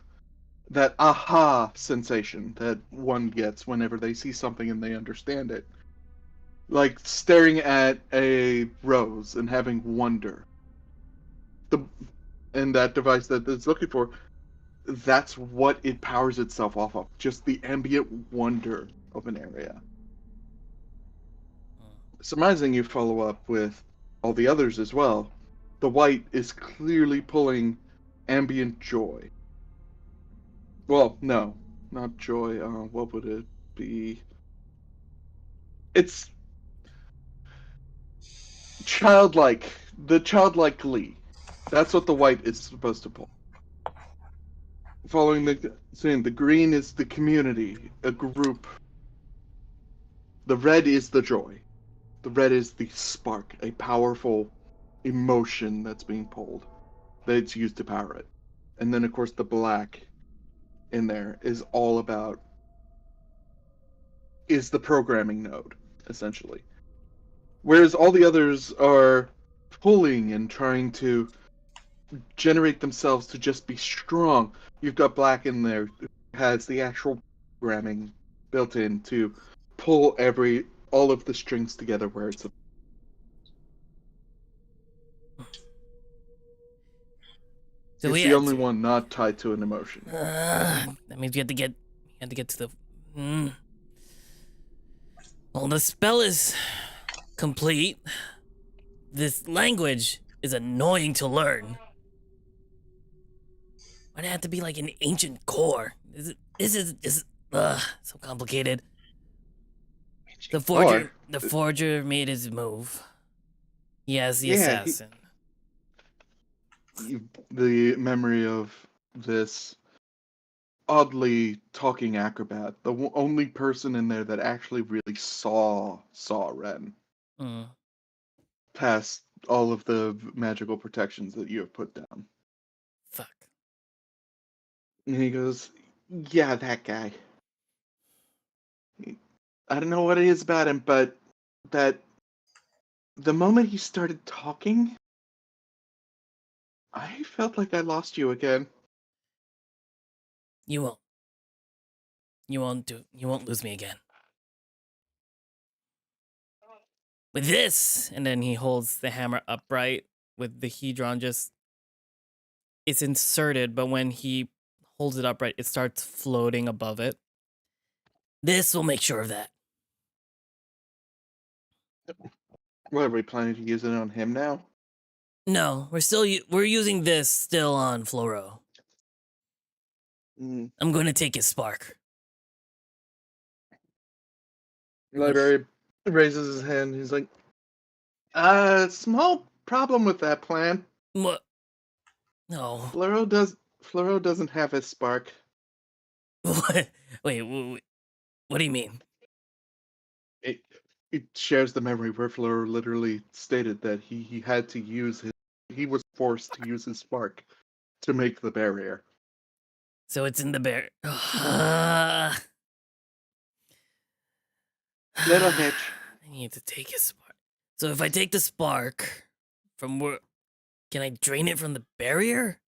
that aha sensation that one gets whenever they see something and they understand it. Like staring at a rose and having wonder. And that device that it's looking for, that's what it powers itself off of. Just the ambient wonder of an area. Surmising you follow up with all the others as well. The white is clearly pulling ambient joy. Well, no, not joy. What would it be? It's childlike. The childlike glee. That's what the white is supposed to pull. Following the saying, the green is the community, a group. The red is the joy. The red is the spark, a powerful emotion that's being pulled, that it's used to power it. And then, of course, the black in there is all about, is the programming node, essentially. Whereas all the others are pulling and trying to generate themselves to just be strong. You've got black in there who has the actual programming built in to pull all of the strings together where it's So it's we the had only to. one not tied to an emotion. That means you have to get to the. Well, the spell is complete. This language is annoying to learn. Why'd it have to be like an ancient core? This is so complicated. The forger made his move. He has the assassin. The memory of this oddly talking acrobat, the only person in there that actually really saw Ren, past all of the magical protections that you have put down. Fuck. And he goes, yeah, that guy. I don't know what it is about him, but that the moment he started talking, I felt like I lost you again. You won't. You won't lose me again. With this, and then he holds the hammer upright with the hedron it's inserted, but when he holds it upright, it starts floating above it. This will make sure of that. What, are we planning to use it on him now? No, we're using this still on Floro. I'm going to take his spark. Library raises his hand. He's like, small problem with that plan. What? No. Floro doesn't have his spark. What? Wait, what do you mean? It shares the memory where Floro literally stated that he had to use he was forced to use his spark to make the barrier. So it's in the bear. Little hitch. I need to take his spark. So if I take the spark from where, can I drain it from the barrier?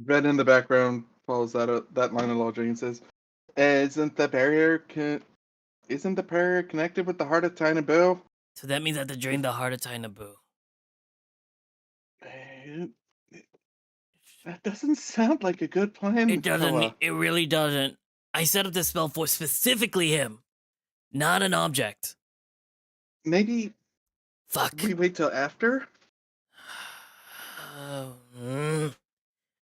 Red in the background follows that line of logic and says, "Isn't the barrier connected with the heart of Tynaboo?" So that means I have to drain the heart of Tynaboo. That doesn't sound like a good plan. It doesn't. Fella. It really doesn't. I set up this spell for specifically him, not an object. Maybe. Fuck. We wait till after. I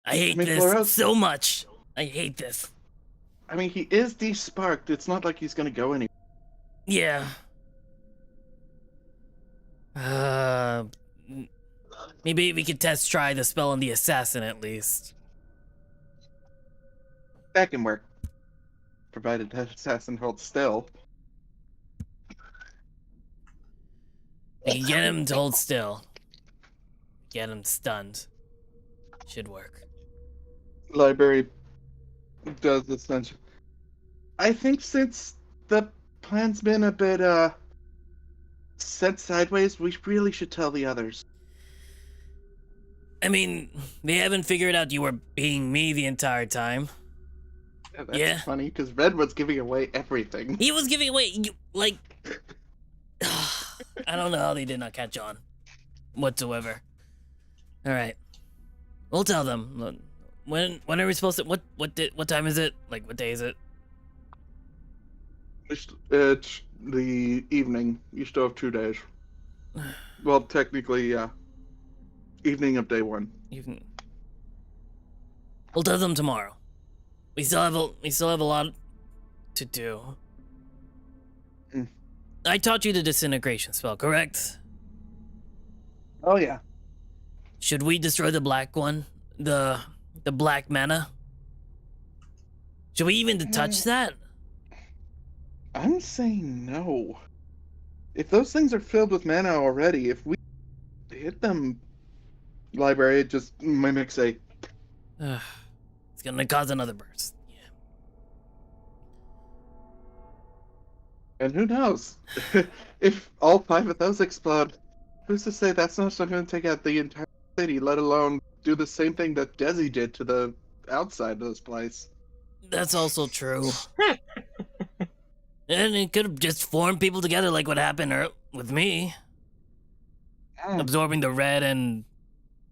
hate this so much. I hate this. I mean, he is de-sparked. It's not like he's gonna go anywhere. Yeah. Maybe we could try the spell on the assassin at least. That can work, provided that assassin holds still. We can get him to hold still. Get him stunned. Should work. Library does essentially. I think since the plan's been a bit set sideways, we really should tell the others. I mean, they haven't figured out you were being me the entire time. That's Yeah. funny because Redwood's giving away everything. He was giving away, like... I don't know how they did not catch on. Whatsoever. Alright. We'll tell them. When are we supposed to... What time is it? Like, what day is it? It's the evening. You still have 2 days. Well, technically, yeah. Evening of day 1. We'll tell them tomorrow. We still have a lot to do. I taught you the disintegration spell, correct? Oh yeah. Should we destroy the black one? The black mana? Should we even touch that? I'm saying no. If those things are filled with mana already, if we hit them, library, it just mimics a... It's gonna cause another burst. Yeah. And who knows? If all 5 of those explode, who's to say that's not going to take out the entire city, let alone do the same thing that Desi did to the outside of this place? That's also true. And it could have just formed people together like what happened with me. Absorbing the red and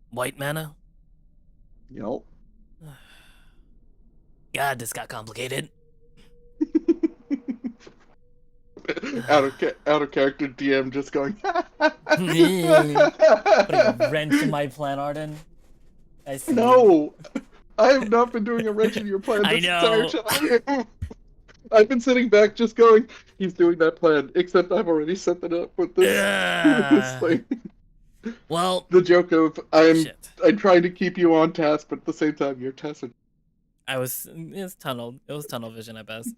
white mana. Yup. God, this got complicated. out of character DM just going. Putting a wrench in my plan, Arden. I see. No, I have not been doing a wrench in your plan I this know. entire time. I've been sitting back just going, he's doing that plan, except I've already set it up with this, this thing. Well, the joke of I'm shit. trying to keep you on task, but at the same time you're testing. It was tunnel vision at best.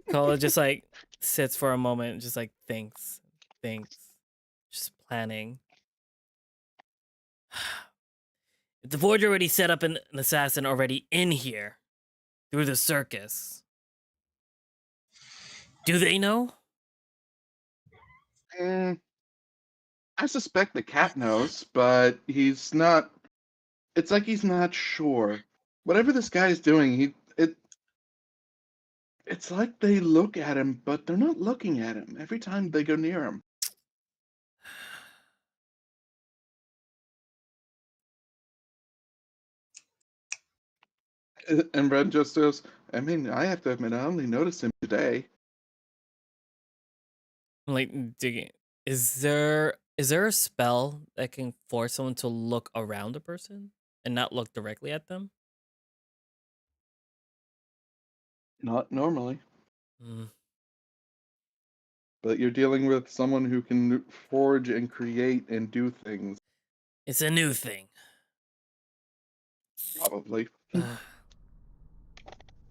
Cola just like sits for a moment, just like thinks, just planning. If the Forge already set up an assassin already in here through the circus, do they know? I suspect the cat knows, but he's not. It's like he's not sure. Whatever this guy is doing, it's like they look at him, but they're not looking at him every time they go near him. And Red just goes, I mean, I have to admit, I only noticed him today. I'm like digging. Is there a spell that can force someone to look around a person and not look directly at them? Not normally. Mm. But you're dealing with someone who can forge and create and do things. It's a new thing. Probably.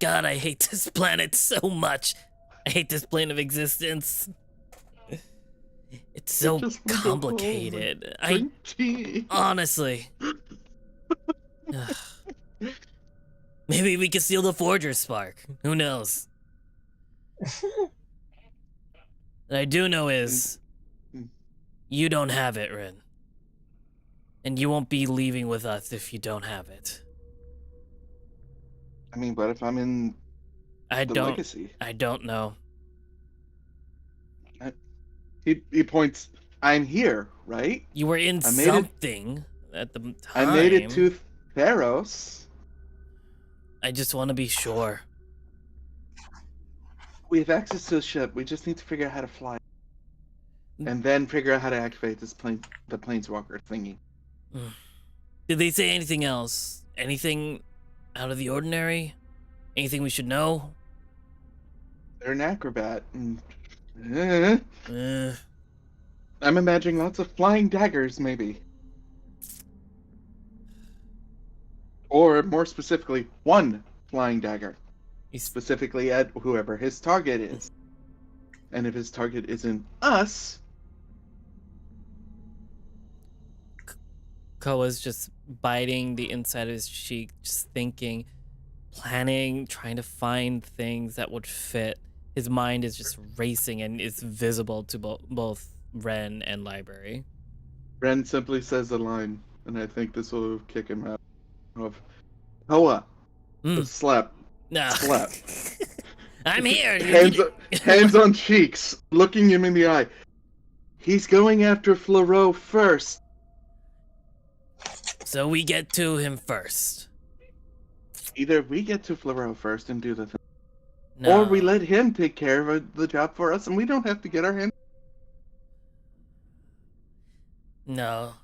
God, I hate this planet so much. I hate this plane of existence. It's so complicated. Honestly. Maybe we can steal the Forger's spark. Who knows? What I do know is you don't have it, Rin. And you won't be leaving with us if you don't have it. I mean, but if I'm in legacy? I don't know. He points, I'm here, right? You were in something at the time. I made it to Theros. I just want to be sure. We have access to the ship. We just need to figure out how to fly. And then figure out how to activate the planeswalker thingy. Did they say anything else? Anything out of the ordinary? Anything we should know? They're an acrobat. I'm imagining lots of flying daggers, maybe. Or more specifically, one flying dagger. He's Specifically at whoever his target is. And if his target isn't us, Koa's just biting the inside of his cheek, just thinking, planning, trying to find things that would fit. His mind is just racing and it's visible to both Ren and Library. Ren simply says a line, and I think this will kick him out of Hoa. Slap. No. Slap. I'm here. Hands on cheeks, looking him in the eye. He's going after Fleurot first. So we get to him first. Either we get to Fleurot first and do the thing, No. or we let him take care of the job for us, and we don't have to get our hands. No.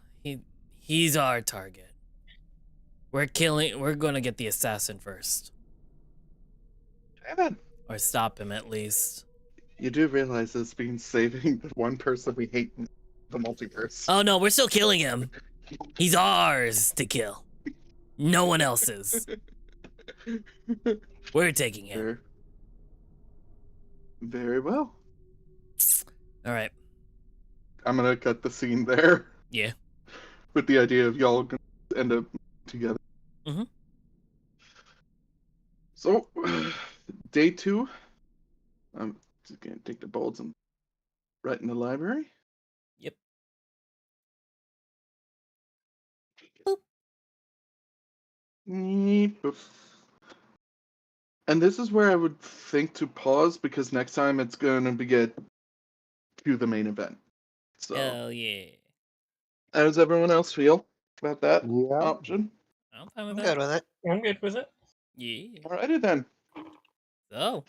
He's our target. We're gonna get the assassin first. Damn it. Or stop him at least. You do realize this means saving the one person we hate in the multiverse. Oh no, we're still killing him. He's ours to kill. No one else's. We're taking him. Very well. All right. I'm gonna cut the scene there. Yeah. With the idea of y'all gonna end up together. Mm-hmm. So, day 2. I'm just gonna take the bolts and right in the library. Yep. Boop. And this is where I would think to pause because next time it's gonna get to the main event. So, Hell yeah. how does everyone else feel about that Yeah. option? I'm fine I'm with good that. with it. I'm good with it. Yeah. Alrighty then. So,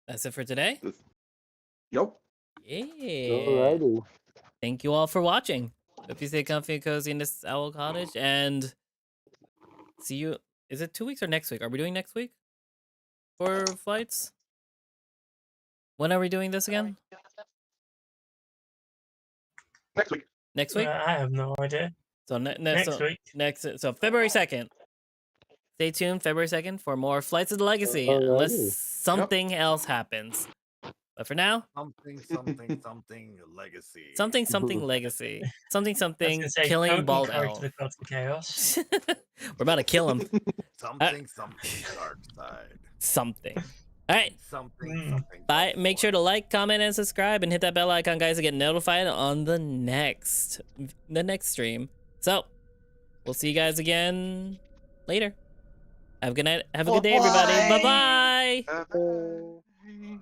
that's it for today. Yup. Yeah. Alrighty. Thank you all for watching. Hope you stay comfy and cozy in this owl cottage, and see you. Is it 2 weeks or next week? Are we doing next week for flights? When are we doing this again? Next week. Next week? I have no idea. So Next week. So February 2nd. Stay tuned February 2nd for more Flights of the Legacy, unless Alrighty. something else happens. But for now, Something legacy. something legacy. Something I was gonna say, killing don't bald encourage elf. the gods of chaos. We're about to kill him. Something dark side. Something. All right. Something. Bye. Make sure to like, comment, and subscribe, and hit that bell icon, guys, to get notified on the next stream. So, we'll see you guys again later. Have a good night. Have a good day, everybody. Bye-bye. Bye.